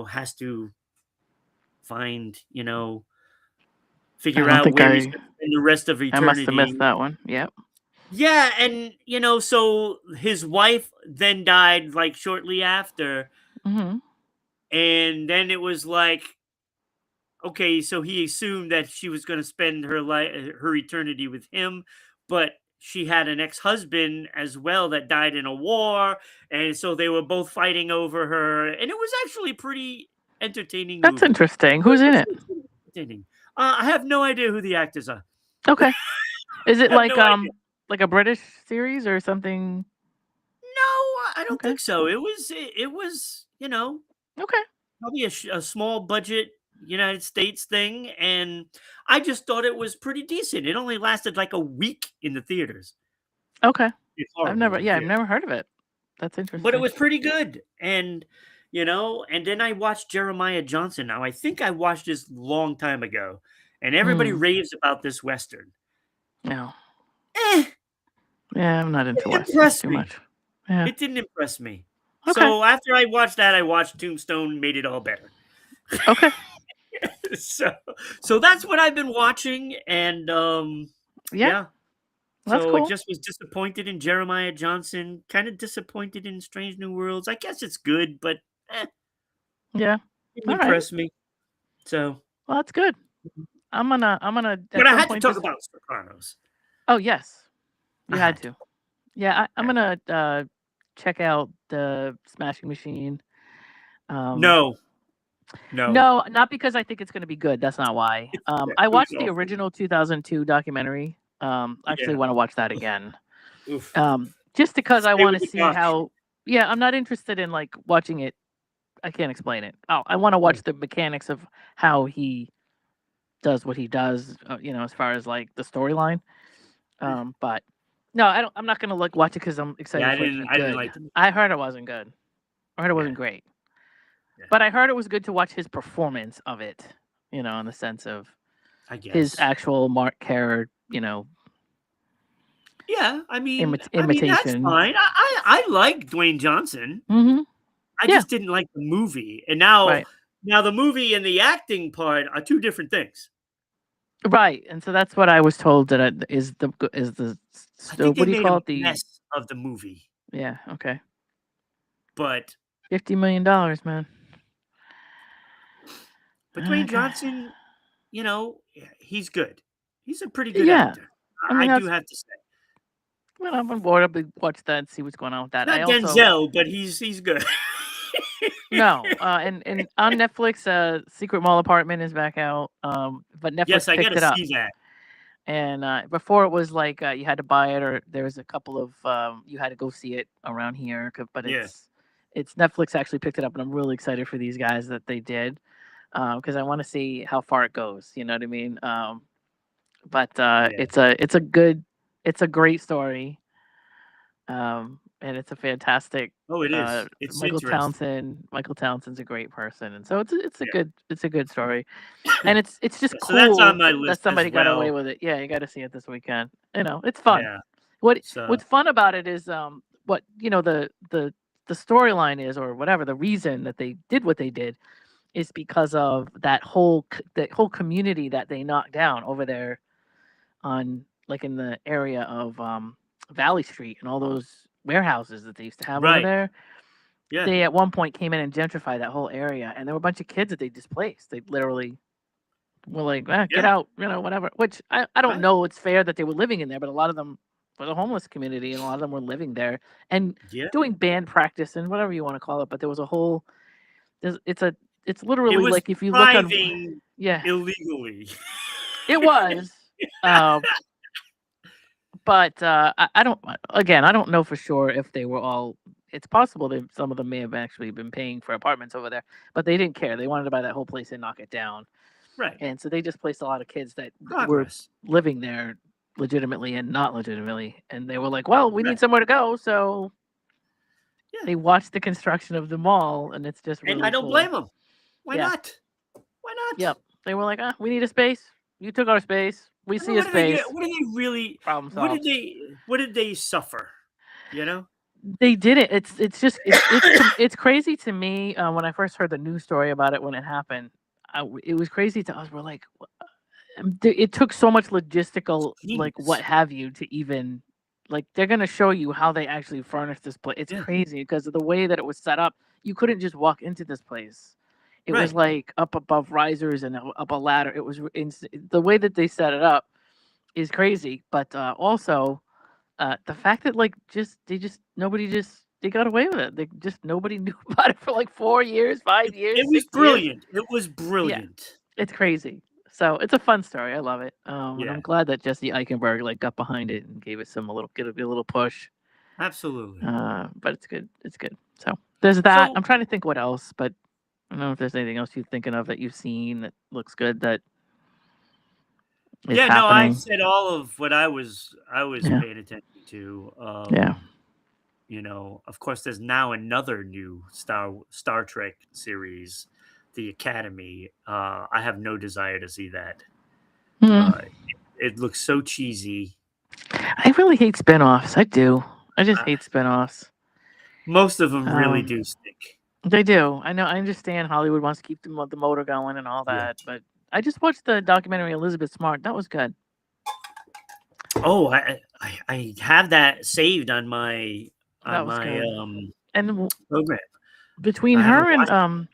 has to find, I figure don't out think where he's going to spend the rest of I must have eternity. missed that one. Yep. Yeah, and so his wife then died like shortly after, Hmm. and then it was like, okay, so he assumed that she was going to spend her eternity with him, but she had an ex-husband as well that died in a war, and so they were both fighting over her, and it was actually a pretty entertaining That's movie. interesting. Who's in it? It's pretty entertaining. I have no idea who the actors are. Okay. Is it I have no idea. like a British series or something? No, I don't Okay. think so. It was, Okay. probably a small budget United States thing, and I just thought it was pretty decent. It only lasted like a week in the theaters. Okay. It's horrible in the I've theater, never heard of it. That's but it interesting. was pretty good. And and then I watched Jeremiah Johnson. Now I think I watched this long time ago, and everybody Mm. raves about this western. No. Eh, Yeah, I'm not it into didn't westerns impress too me. much. Yeah. It didn't impress me. Okay. So after I watched that, I watched Tombstone, made it all better. Okay. so so that's what I've been watching, and Yeah. yeah. That's So I cool. just was disappointed in Jeremiah Johnson, kind of disappointed in Strange New Worlds. I guess it's good, but Yeah. didn't All right. impress me. So, Well, that's good. I'm gonna but at I some had to point talk this. about Sopranos. Oh yes, I you had had to. to. Yeah, I'm Yeah. gonna check out the Smashing Machine. Um, No, no. no, not because I think it's gonna be good. That's not why. Yeah, I it was watched the awful. original 2002 documentary. I actually Yeah. want to watch that again. Oof. Just because I Stay want with to the see doc. how. Yeah, I'm not interested in like watching it. I can't explain it. Oh, I want to Yeah. watch the mechanics of how he does what he does. As far as like the storyline. But no, I don't. I'm not gonna like watch it because I'm Yeah, excited for it to be I didn't good. like the movie. I heard it wasn't good. I heard it Yeah. wasn't great, Yeah. but I heard it was good to watch his performance of it. In the sense of I his guess. actual Mark Kerr, Yeah, that's imitation. fine. I like Dwayne Johnson. Hmm. I Yeah, just didn't like the movie. And now right, now the movie and the acting part are two different things. right. And so that's what I was told that I think they what do you made a call it? The mess of the movie, Yeah, okay, but $50 million, man. Dwayne Okay. Johnson, he's good. He's a pretty good Yeah, actor. I I mean do that's. have to say. Well, I'm on board. I'll watch that and see what's going on with He's that. I not also. Denzel, but he's good. No, and on Netflix, Secret Mall Apartment is back out. But Yes, Netflix I picked gotta it up, see that. and before it was like you had to buy it, or there was a couple of you had to go see it around here. But Yeah. it's Netflix actually picked it up, and I'm really excited for these guys that they did, because I want to see how far it goes. You know what I mean? But Yeah. it's a great story. and it's a fantastic. Oh, it is. It's Michael interesting. Townsend. Michael Townsend's a great person, and so Yeah. it's a good story, and it's just So that's on cool my that list as somebody got away well. with it. Yeah, you got to see it this weekend. You know, it's fun. Yeah. So What's fun about it is what you know the storyline is or whatever the reason that they did what they did is because of that whole community that they knocked down over there on like in the area of Valley Street and all those warehouses that they used to have over right. there. Yeah. They at one point came in and gentrified that whole area, and there were a bunch of kids that they displaced. They literally were like, "Get Yeah. out," you know, whatever. Which I don't Right. know. It's fair that they were living in there, but a lot of them were the homeless community, and a lot of them were living there and Yeah. doing band practice and whatever you want to call it. But there was a whole. It's a. It's It literally was like if you look on. thriving Yeah, illegally. it was. Uh, but I don't. Again, I don't know for sure if they were all. It's possible that some of them may have actually been paying for apartments over there, but they didn't care. They wanted to buy that whole place and knock it down. Right. And so they just placed a lot of kids that were Progress. living there legitimately and not legitimately. And they were like, well, we need Right. somewhere to go. So Yeah. they watched the construction of the mall, and it's just And I really don't cool. blame them. Why Yeah. not? Why not? Yep. They were like, we need a space. You took our space. We I mean, see a what did they space. get? What did they really? Problem solved. What did they suffer? You know? They did it. It's just it's crazy to me when I first heard the news story about it when it happened. It was crazy to us. We're like, it took so much logistical like what Jeez. have you to even like they're going to show you how they actually furnished this place. It's Yeah. crazy because of the way that it was set up. You couldn't just walk into this place. It was Right. like up above risers and up a ladder. It was the way that they set it up is crazy, but also the fact that like they got away with it. They just nobody knew about it for like 4 years, 5 years, It was 6 years. brilliant. It was Yeah, brilliant. it's crazy. So it's a fun story. I love it. And Yeah. I'm glad that Jesse Eichenberg like got behind it and gave it give it a little push. Absolutely. But it's good. It's good. So there's that. So I'm trying to think what else, but I don't know if there's anything else you're thinking of that you've seen that looks good that is yeah, no, I happening. said all of what I was Yeah. paying attention to. Yeah. You know, of course, there's now another new Star Trek series, The Academy. I have no desire to see that. Hmm. Uh, it looks so cheesy. I really hate spinoffs. I do. I just Uh, hate spinoffs. most of them really Um, do stink. they do. I know. I understand Hollywood wants to keep the motor going and all Yeah. that, but I just watched the documentary Elizabeth Smart. That was good. Oh, I have that saved on That was my good. And program. between I haven't her and watched.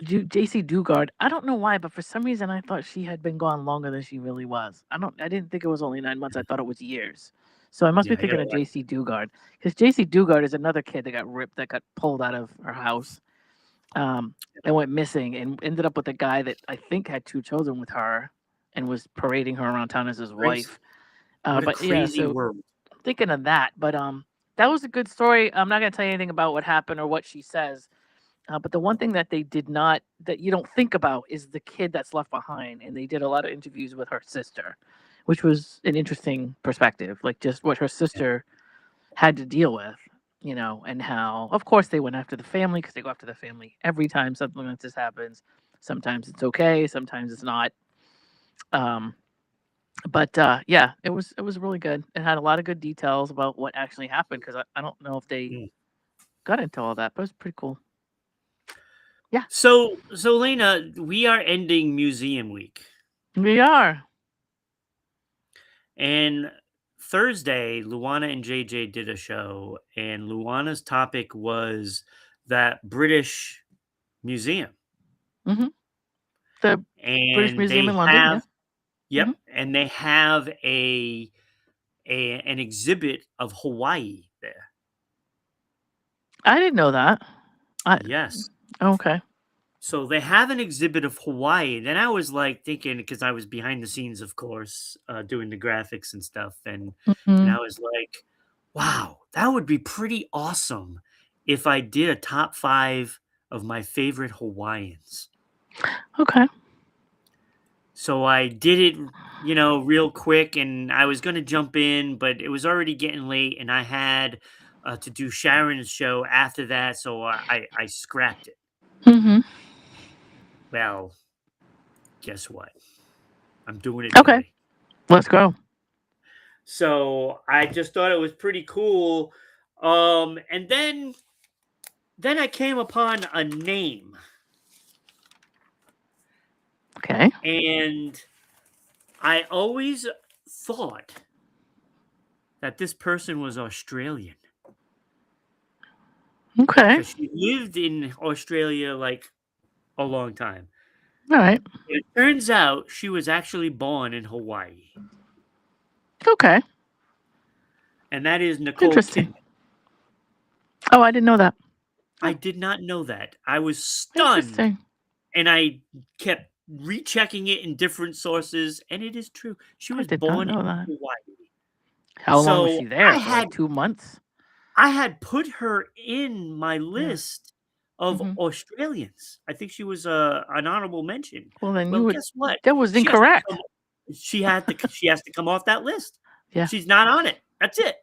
JC Dugard, I don't know why, but for some reason I thought she had been gone longer than she really was. I didn't think it was only 9 months. I thought it was years. So I must be Yeah, I thinking gotta of watch. JC Dugard because JC Dugard is another kid that got ripped, that got pulled out of her house, and went missing, and ended up with a guy that I think had 2 children with her, and was parading her around town as his Crazy. wife. What a But yeah, crazy so world. thinking of that, but that was a good story. I'm not gonna tell you anything about what happened or what she says. But the one thing that they did not, that you don't think about, is the kid that's left behind. And they did a lot of interviews with her sister, which was an interesting perspective, like just what her sister had to deal with, and how, of course, they went after the family because they go after the family every time something like this happens. Sometimes it's okay, sometimes it's not. Um, but yeah, it was really good. It had a lot of good details about what actually happened because I don't know if they Mm. got into all that, but it was pretty cool. Yeah, So Lena, we are ending Museum Week. we are. And Thursday, Luana and JJ did a show, and Luana's topic was that British museum. Hmm. The British And Museum they in London, yeah. have, Hmm. yep, and they have an exhibit of Hawaii there. I didn't know that. I Yes. Okay. So they have an exhibit of Hawaii. Then I was like thinking, because I was behind the scenes, of course, doing the graphics and stuff, and I Mhm. was like, wow, that would be pretty awesome if I did a top 5 of my favorite Hawaiians. Okay. So I did it, you know, real quick, and I was going to jump in, but it was already getting late, and I had to do Sharon's show after that, so I scrapped it. Mhm. Well, guess what? I'm doing it Okay. today. Let's go. So I just thought it was pretty cool. And then I came upon a name, Okay. and I always thought that this person was Australian Okay. because she lived in Australia like a long time. All right. It turns out she was actually born in Hawaii, Okay. and that is Nicole Interesting. Kidman. Oh, I didn't know that. I Oh, did not know that. I was stunned, interesting. and I kept rechecking it in different sources, and it is true. She I was did not born know in that. Hawaii. How long was So she there I for? Like had 2 months? I had put her in my Yeah. list of Mhm. Australians. I think she was an honorable mention. Well, then Well, you would. guess what? That was She has to come incorrect. she has to come off that list. Yeah. She's not on it. That's it.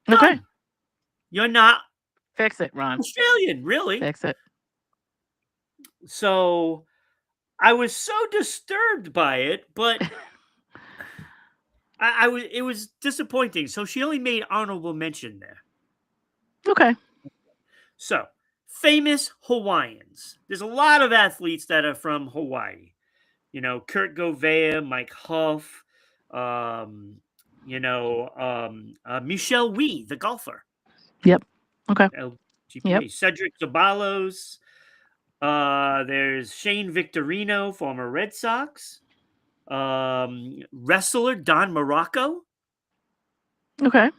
Okay. Done. You're not Fix it, Ron. Australian, really. Fix it. So I was so disturbed by it, but I was it was disappointing. So she only made honorable mention there. Okay. So, famous Hawaiians. There's a lot of athletes that are from Hawaii. You know, Kurt Govea, Mike Huff, um, Michelle Wee, the golfer, Yep. Okay. Yep. LGPA, Cedric Zabalos. There's Shane Victorino, former Red Sox. Wrestler Don Morocco. Okay.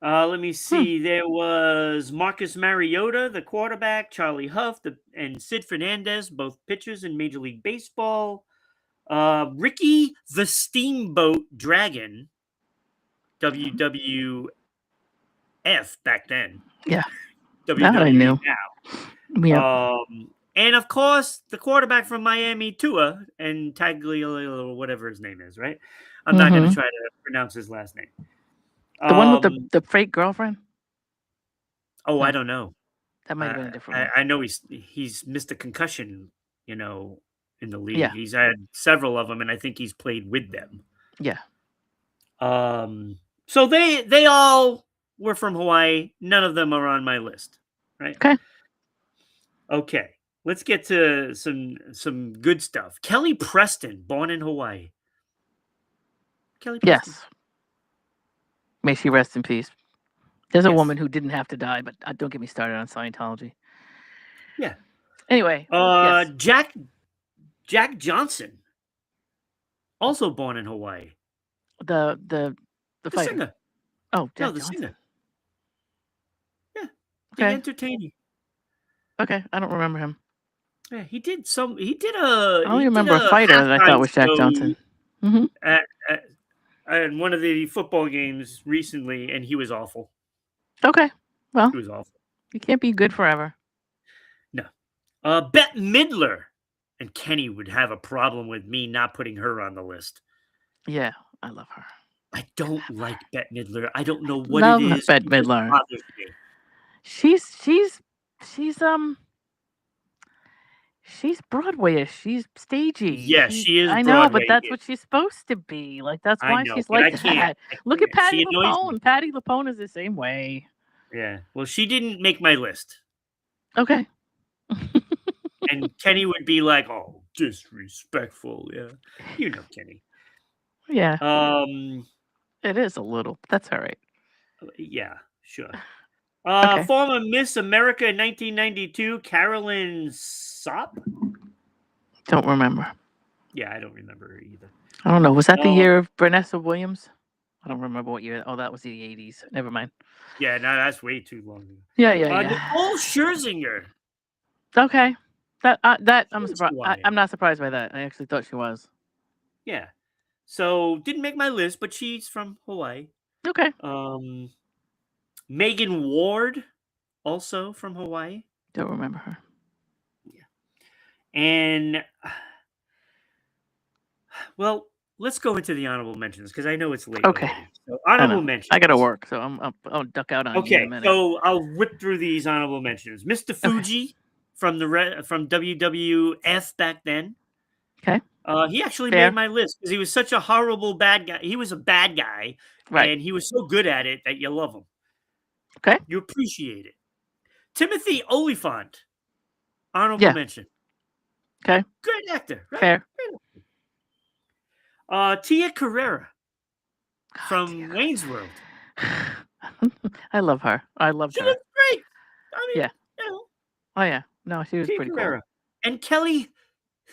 Let me Hmm. see. There was Marcus Mariota, the quarterback, Charlie Huff, and Sid Fernandez, both pitchers in Major League Baseball. Ricky the Steamboat Dragon, WWF back then, Yeah. That I WWE knew. Yep. now. And of course, the quarterback from Miami, Tua, and Tagliolino, or whatever his name is, right? I'm not going to Mhm. try to pronounce his last name. The one with Um, the fake girlfriend? oh, I No, don't know. that might have been a different one. I know he's missed a concussion, in the league. Yeah. He's had several of them, and I think he's played with them. Yeah. So they all were from Hawaii. None of them are on my list, right? Okay. Okay, let's get to some good stuff. Kelly Preston, born in Hawaii. Kelly Preston. Yes. May she rest in peace. There's a Yes. woman who didn't have to die, but don't get me started on Scientology. Yeah. Anyway, yes. Jack Johnson, also born in Hawaii. The The fighter. singer. Oh, No, Jack the Johnson. singer. Yeah. The Okay. entertainer. Okay. I don't remember him. Yeah, he did I only he did remember a a fighter that I halftime thought was Jack show Johnson. Mhm. at one of the football games recently, and he was awful. Okay. Well, He was awful. you can't be good forever. No. Bette Midler. And Kenny would have a problem with me not putting her on the list. Yeah, I love her. I don't like Bette Midler. I don't know what it Love is. Bette It just Midler. bothers me. She's she's Broadway-ish. She's stagey. Yeah, she is I know, but Broadway. that's what she's supposed to be. Like that's I why know, she's but like I can't. that. I Look at can't. Patty She annoys me. LuPone. Patty LuPone is the same way. Yeah. Well, she didn't make my list. Okay. And Kenny would be like, "Oh, disrespectful." Yeah. You know Kenny. Yeah, Um, it is a little. That's all right. yeah, sure. Okay. Former Miss America in 1992, Carolyn Sopp. Don't remember. Yeah, I don't remember her either. I don't know. Was that the Um, year of Vanessa Williams? I don't remember what year. Oh, that was the 80s. Never mind. Yeah, no, that's way too long ago. Yeah, yeah, Nicole Scherzinger. Okay. That I'm She's surprised. Hawaiian. I'm not surprised by that. I actually thought she was. Yeah. So didn't make my list, but she's from Hawaii. Okay. Megan Ward, also from Hawaii. Don't remember her. Yeah. And well, let's go into the honorable mentions because I know it's late Okay. already. So I honorable know. mentions. I gotta work, so I'll duck out on you in a Okay, minute. so I'll whip through these honorable mentions. Mr. Okay. Fuji from from WWF back then. Okay. He actually Fair. made my list because he was such a horrible bad guy. He was a bad guy, Right. and he was so good at it that you love him. Okay. You appreciate it. Timothy Oliphant, honorable Yeah. mention. Okay. Great actor, right? Fair. Tia Carrera God, from Wayne's World. I love her. I loved She her. looks great. I mean, Yeah. you know, Oh yeah. No, she was Tia pretty cool. Carrera. And Kelly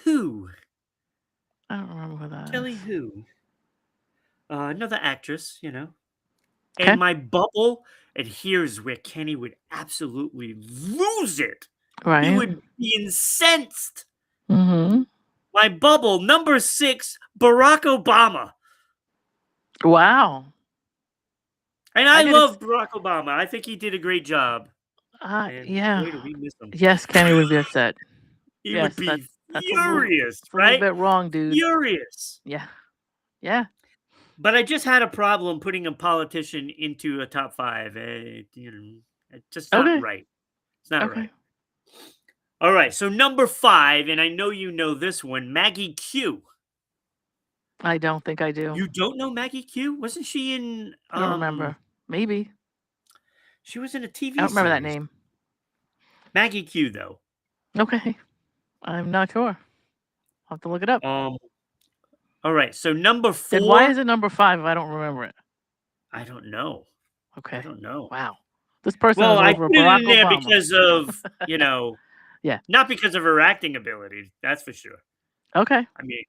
Who. I don't remember who that Kelly is. Who. Another actress, you know. Okay. And my bubble, and here's where Kenny would absolutely lose it. He Right. would be incensed. Mm-hmm. My bubble, number 6, Barack Obama. Wow. And I I gotta. love Barack Obama. I think he did a great job. And Yeah. boy, do we miss him. Yes, Kenny would be upset. He Yes, would be that's furious, a little right? bit wrong, dude. Furious. Yeah. Yeah. But I just had a problem putting a politician into a top 5. You know, it's just not Okay. right. It's not Okay. right. All right, so number 5, and I know you know this one, Maggie Q. I don't think I do. You don't know Maggie Q? Wasn't she in? I don't remember. Maybe. She was in a TV I don't remember that series. name. Maggie Q, though. Okay. I'm not sure. I'll have to look it up. All right, so number 4. Then why is it number 5 if I don't remember it? I don't know. Okay. I don't know. Wow. This person Well, is I over put it Barack in there Obama. because of, you know, Yeah. not because of her acting ability. That's for sure. Okay. I mean,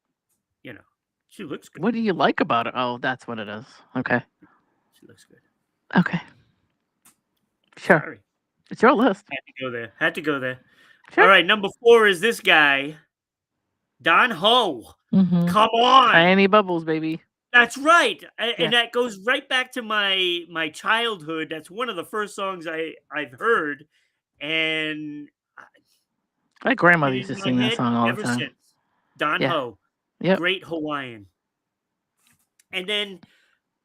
you know, she looks good. What do you like about it? Oh, that's what it is. Okay. She looks good. Okay. Sure. Sorry. It's your list. Had to go there. Sure. All right, number 4 is this guy, Don Ho. Mm-hmm. Come on. Tiny Bubbles, baby. That's right. Yeah. And that goes right back to my childhood. That's one of the first songs I've heard. And My grandmother been used in to my sing that head song all the ever time. since. Don Yeah. Ho. Yep. Great Hawaiian. And then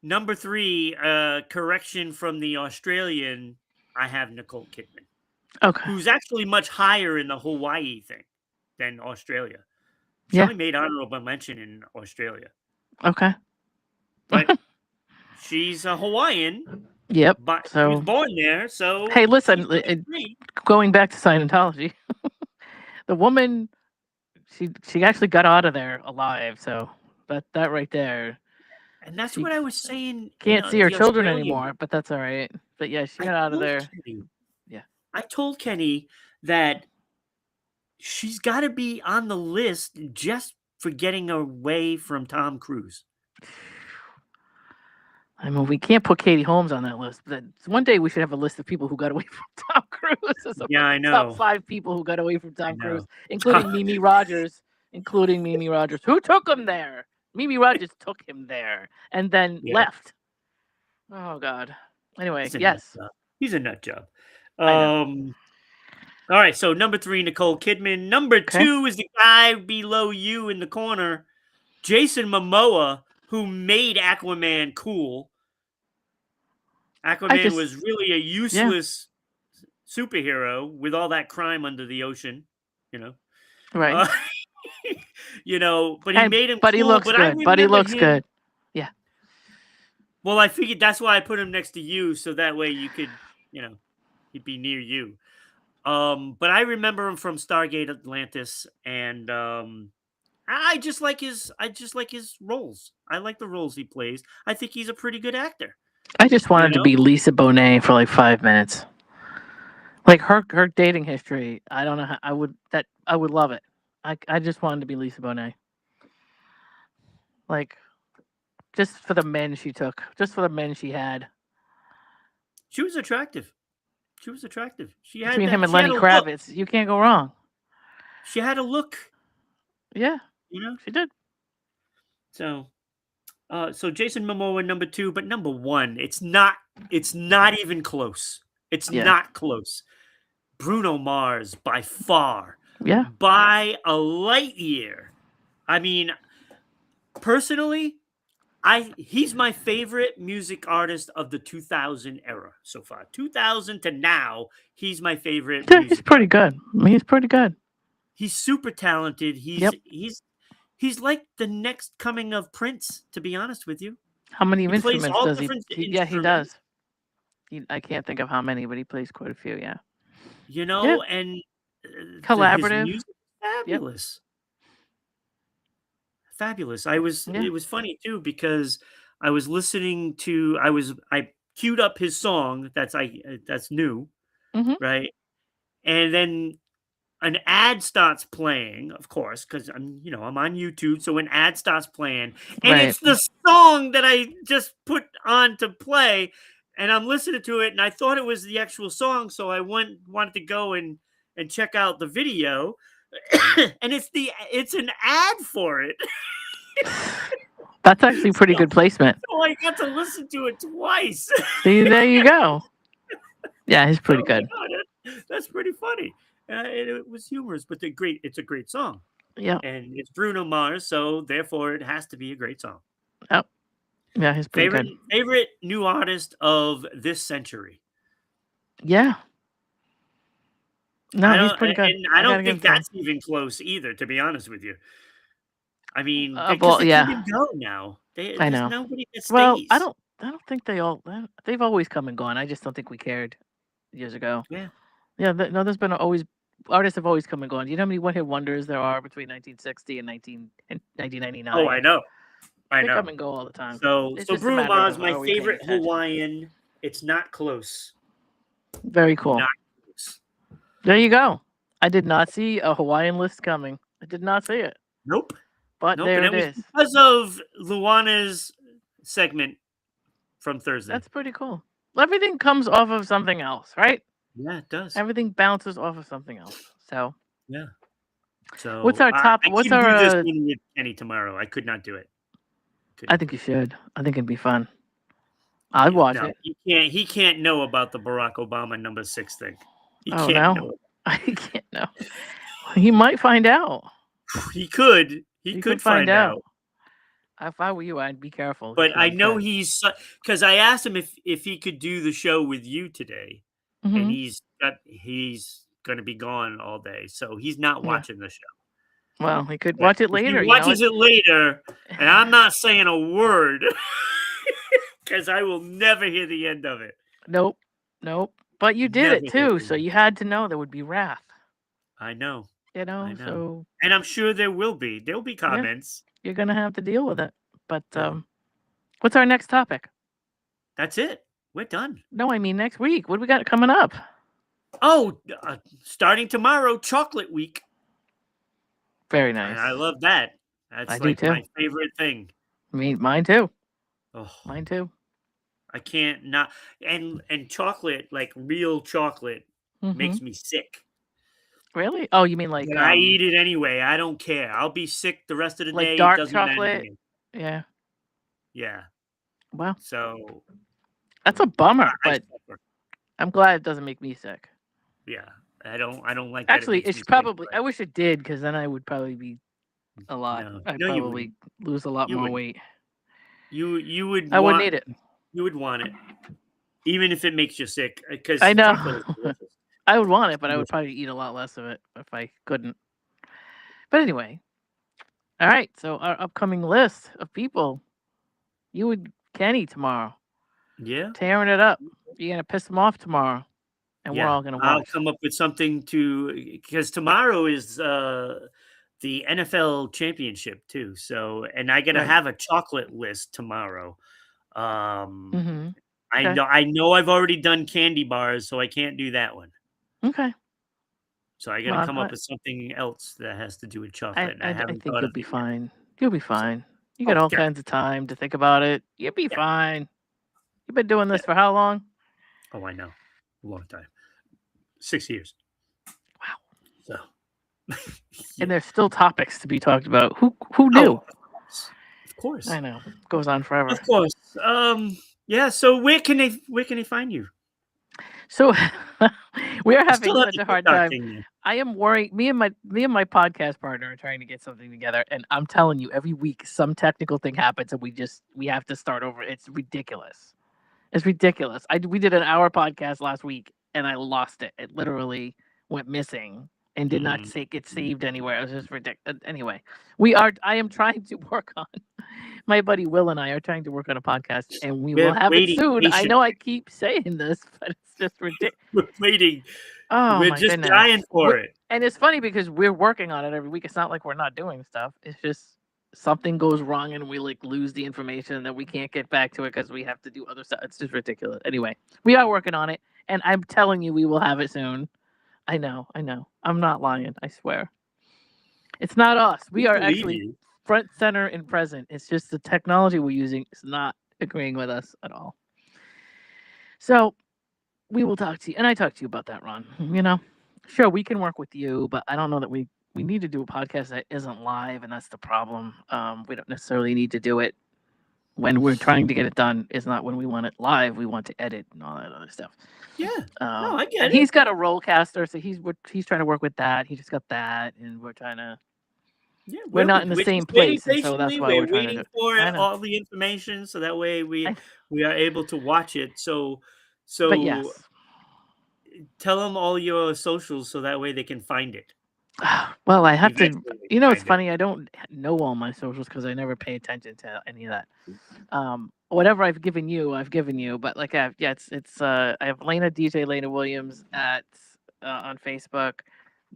number 3, correction from the Australian, I have Nicole Kidman. Okay. Who's actually much higher in the Hawaii thing than Australia. She Yeah. only made honorable mention in Australia. Okay. But she's a Hawaiian. Yep. But So she was born there, so hey, listen. she's number 3. Going back to Scientology, the woman, she actually got out of there alive. So that right there. And that's She what I was saying. can't see her the children Australian anymore, one. but that's all right. But yeah, she got out of there. Yeah. I told Kenny that she's got to be on the list just for getting away from Tom Cruise. I mean, we can't put Katie Holmes on that list. But one day we should have a list of people who got away from Tom Cruise. Yeah, I know. Top 5 people who got away from Tom Cruise, including Mimi Rogers. Who took him there? Mimi Rogers took him there and then left. Oh God. Anyway, yes. He's a nut job. All right, so number 3, Nicole Kidman. Number 2 is the guy below you in the corner, Jason Momoa, who made Aquaman cool. Aquaman was really a useless superhero with all that crime under the ocean, you know. Right. You know, but he made him but cool. He looks but good. But he looks good. Yeah. Well, I figured that's why I put him next to you, so that way you could, you know, he'd be near you. But I remember him from Stargate Atlantis, and I just like his roles. I like the roles he plays. I think he's a pretty good actor. I just wanted to be Lisa Bonet for like 5 minutes. Like her dating history, I don't know how I would love it. I just wanted to be Lisa Bonet. Like just for the men she took, just for the men she had. She was attractive. She had between him and Lenny Kravitz, you can't go wrong. She had a look. Yeah, you know, she did. So, so Jason Momoa number 2, but number 1, it's not even close. It's not close. Bruno Mars by far. Yeah. By a light year. I mean, personally, he's my favorite music artist of the 2000 era so far. 2000 to now, he's my favorite Yeah, he's music pretty artist. good. He's pretty good. He's super talented. Yep. He's like the next coming of Prince, to be honest with you. How many He plays instruments all does he? different Yeah, he instruments, does. I can't think of how many, but he plays quite a few. Yeah. you Yeah. know, and his Collaborative. music is Yep. fabulous. Fabulous. Yeah. It was funny too because I was listening to I queued up his song that's new, Mm-hmm. right? And then an ad starts playing, of course, because I'm on YouTube. So an ad starts playing, and Right. it's the song that I just put on to play, and I'm listening to it, and I thought it was the actual song, so I wanted to go and check out the video, and it's an ad for it. That's actually pretty so, good placement. so I got to listen to it twice. See, there you go. Yeah, he's Oh pretty my good. god, that's pretty funny. It was humorous, but it's a great song. Yeah. And it's Bruno Mars, so therefore it has to be a great song. Yep. Yeah, he's pretty good. Favorite new artist of this century. Yeah. No, he's pretty good. I I gotta don't give think it to him. that's even close either, to be honest with you. I mean, because Well, they come yeah, and go now. I There's know. nobody that Well, stays. I don't think they all. They've always come and gone. I just don't think we cared years ago. Yeah. Yeah. No, there's been always artists have always come and gone. Do you know how many one-hit wonders there are between 1960 and 1999? Oh, I know. They come and go all the time. So It's just a Bruno matter Mars, of my are we paying favorite attention? Hawaiian. It's not close. Very cool. Not close. There you go. I did not see a Hawaiian list coming. I did not see it. Nope. But Nope. there And it it was is. because of Luana's segment from Thursday. That's pretty cool. Everything comes off of something else, right? Yeah, it does. Everything bounces off of something else. So Yeah. So what's our top? I What's can do this our? one with Kenny tomorrow. I could not do it. I think you should. I think it'd be fun. I'd watch No, it. he can't know about the Barack Obama -- thing. He Oh can't no, know. I can't know. He might find out. He could. He He could find out. If I were you, I'd be careful. But I know because I asked him if he could do the show with you today, and Mm-hmm. he's going to be gone all day, so he's not Yeah. watching the show. Well, he could But watch it if later. he watches it later, and I'm not saying a word because I will never hear the end of it. Nope. But you did it too, so you had to know there would be wrath. I know. You know, I know. so And I'm sure there will be. There'll be comments. You're gonna have to deal with it. But what's our next topic? That's it. We're done. No, I mean next week. What do we got coming up? Oh, starting tomorrow, Chocolate Week. Very nice. And I love that. That's I like do too. my favorite thing. Mine too. Oh, Mine too. I can't not and chocolate, like real chocolate, makes me sick. Really? Oh, you mean like But I eat it anyway. I don't care. I'll be sick the rest of the like day. dark It doesn't matter to chocolate? me. Yeah. Yeah. Wow. So That's a bummer, I but suffer. I'm glad it doesn't make me sick. Yeah. I don't like that. Actually, It makes it's me probably. sick, I wish it did, because then I would probably be a lot. No. I'd No, you probably wouldn't. lose a lot You more wouldn't. weight. You would I wouldn't want eat it. You would want it. Even if it makes you sick. Because I know. chocolate is delicious. I would want it, but I would probably eat a lot less of it if I couldn't. But anyway, all right. So our upcoming list of people, you and Kenny tomorrow, Yeah. tearing it up. You're gonna piss them off tomorrow, and we're all gonna I'll watch. come up with something because tomorrow is the NFL championship too. So, and I got to Right. have a chocolate list tomorrow. Mm-hmm. I know I've already done candy bars, so I can't do that one. Okay. So I got to come up with something else that has to do with chocolate. I think you'll be fine. You'll be fine. You got all Okay. kinds of time to think about it. You'll be fine. You've been doing this for how long? Oh, I know. A long time. 6 years. Wow. So. And there's still topics to be talked about. Who knew? Of course. I know. It goes on forever. Of course. Yeah. So where can they find you? So We are I having still have such the a hard TikTok time. thing there. I am worried. Me and my podcast partner are trying to get something together, and I'm telling you, every week some technical thing happens, and we have to start over. It's ridiculous. It's ridiculous. We did an hour podcast last week, and I lost it. It literally went missing and did not Mhm. get saved anywhere. It was just ridiculous. Anyway, we are. I am trying to work on. My buddy Will and I are trying to work on a podcast, and we will We're have it waiting soon. I know I patiently. keep saying this, but it's just ridiculous. We're waiting. Oh We're my just goodness. dying for it. And it's funny because we're working on it every week. It's not like we're not doing stuff. It's just something goes wrong and we like lose the information and then we can't get back to it because we have to do other stuff. It's just ridiculous. Anyway, we are working on it, and I'm telling you we will have it soon. I know. I'm not lying. I swear. It's not us. We We are believe actually you. front, center, and present. It's just the technology we're using is not agreeing with us at all. So we will talk to you. And I talked to you about that, Ron. Sure, we can work with you, but I don't know that we need to do a podcast that isn't live, and that's the problem. We don't necessarily need to do it when we're trying to get it done. Is not when we want it live. We want to edit and all that other stuff. Yeah. No, I get And it. he's got a rollcaster, so he's trying to work with that. He just got that, and we're trying to. Yeah, We're not in the we're same just waiting place, and so that's patiently. why we're We're trying to do waiting it. for I know, all the information so that way I, we are able to watch it. So but so yes. tell them all your socials so that way they can find it. Well, I have to. Eventually they You can know, it's find it. funny. I don't know all my socials because I never pay attention to any of that. Whatever I've given you, I've given you. But like, it's. I have Lena Williams at on Facebook.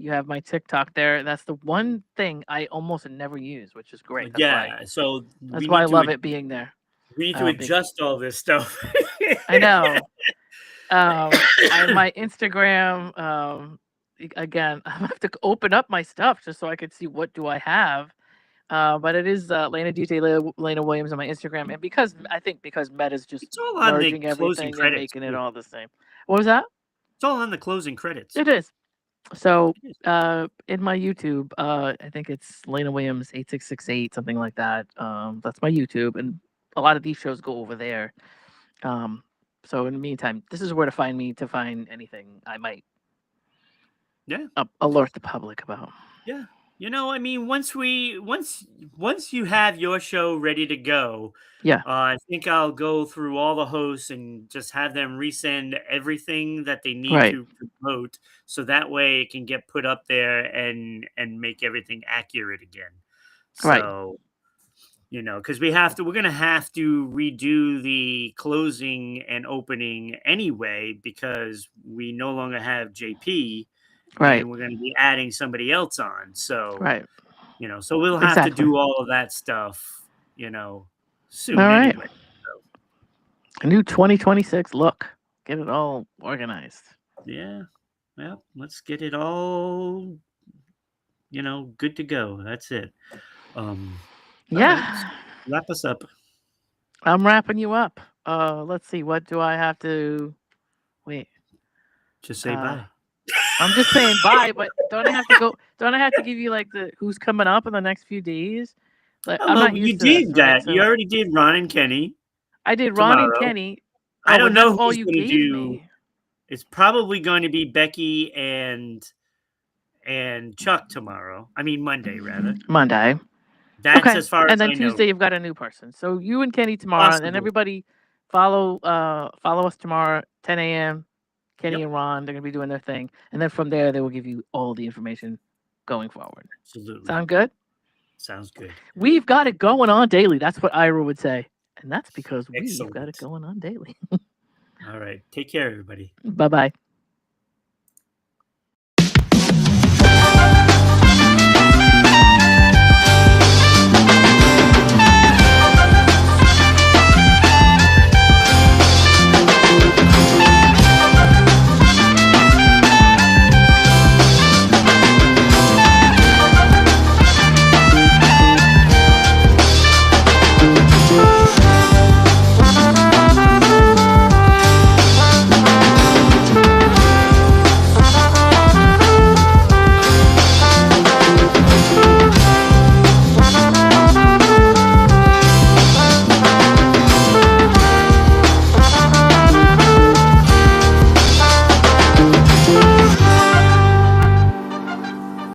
You have my TikTok there. That's the one thing I almost never use, which is great. That's why. Yeah, so That's why I love it being there. we need to Big, adjust all this stuff. I know. My Instagram. Again, I have to open up my stuff just so I could see what do I have. But it is Lena Williams on my Instagram, and because Meta's just It's all on the merging closing everything and credits making it too. all the same. What was that? It's all on the closing credits. It is. So It is. in my YouTube, I think it's Lena Williams 8668, something like that. That's my YouTube, and a lot of these shows go over there. So in the meantime, this is where to find me to find anything I might alert the public about. Yeah. I mean, once you have your show ready to go, Yeah. I think I'll go through all the hosts and just have them resend everything that they need Right. to promote, so that way it can get put up there and make everything accurate again. Right. So, because we're gonna have to redo the closing and opening anyway because we no longer have JP. Right. And we're going to be adding somebody else on. So, Right. So we'll have to do all of that stuff, soon anyway. So. A new 2026 look. Get it all organized. Yeah. Well, let's get it all, good to go. That's it. Yeah. Right, wrap us up. I'm wrapping you up. Let's see. What do I have to wait? Just say bye. I'm just saying bye, but don't I have to go? Don't I have to give you like the who's coming up in the next few days? Like, I'm not you used to did this, that. right? So You already did Ron and Kenny. I did Ron tomorrow. and Kenny. I don't know who's who's going to do. It's probably going to be Becky and Chuck tomorrow. I mean Monday, rather. Monday. That's as far as I know. And then Tuesday you've got a new person. So you and Kenny tomorrow, and everybody follow us tomorrow, 10 a.m. Kenny and Ron, they're going to be doing their thing. And then from there, they will give you all the information going forward. Absolutely. Sound good? Sounds good. We've got it going on daily. That's what Ira would say. And that's because we've got it going on daily. All right. Take care, everybody. Bye-bye.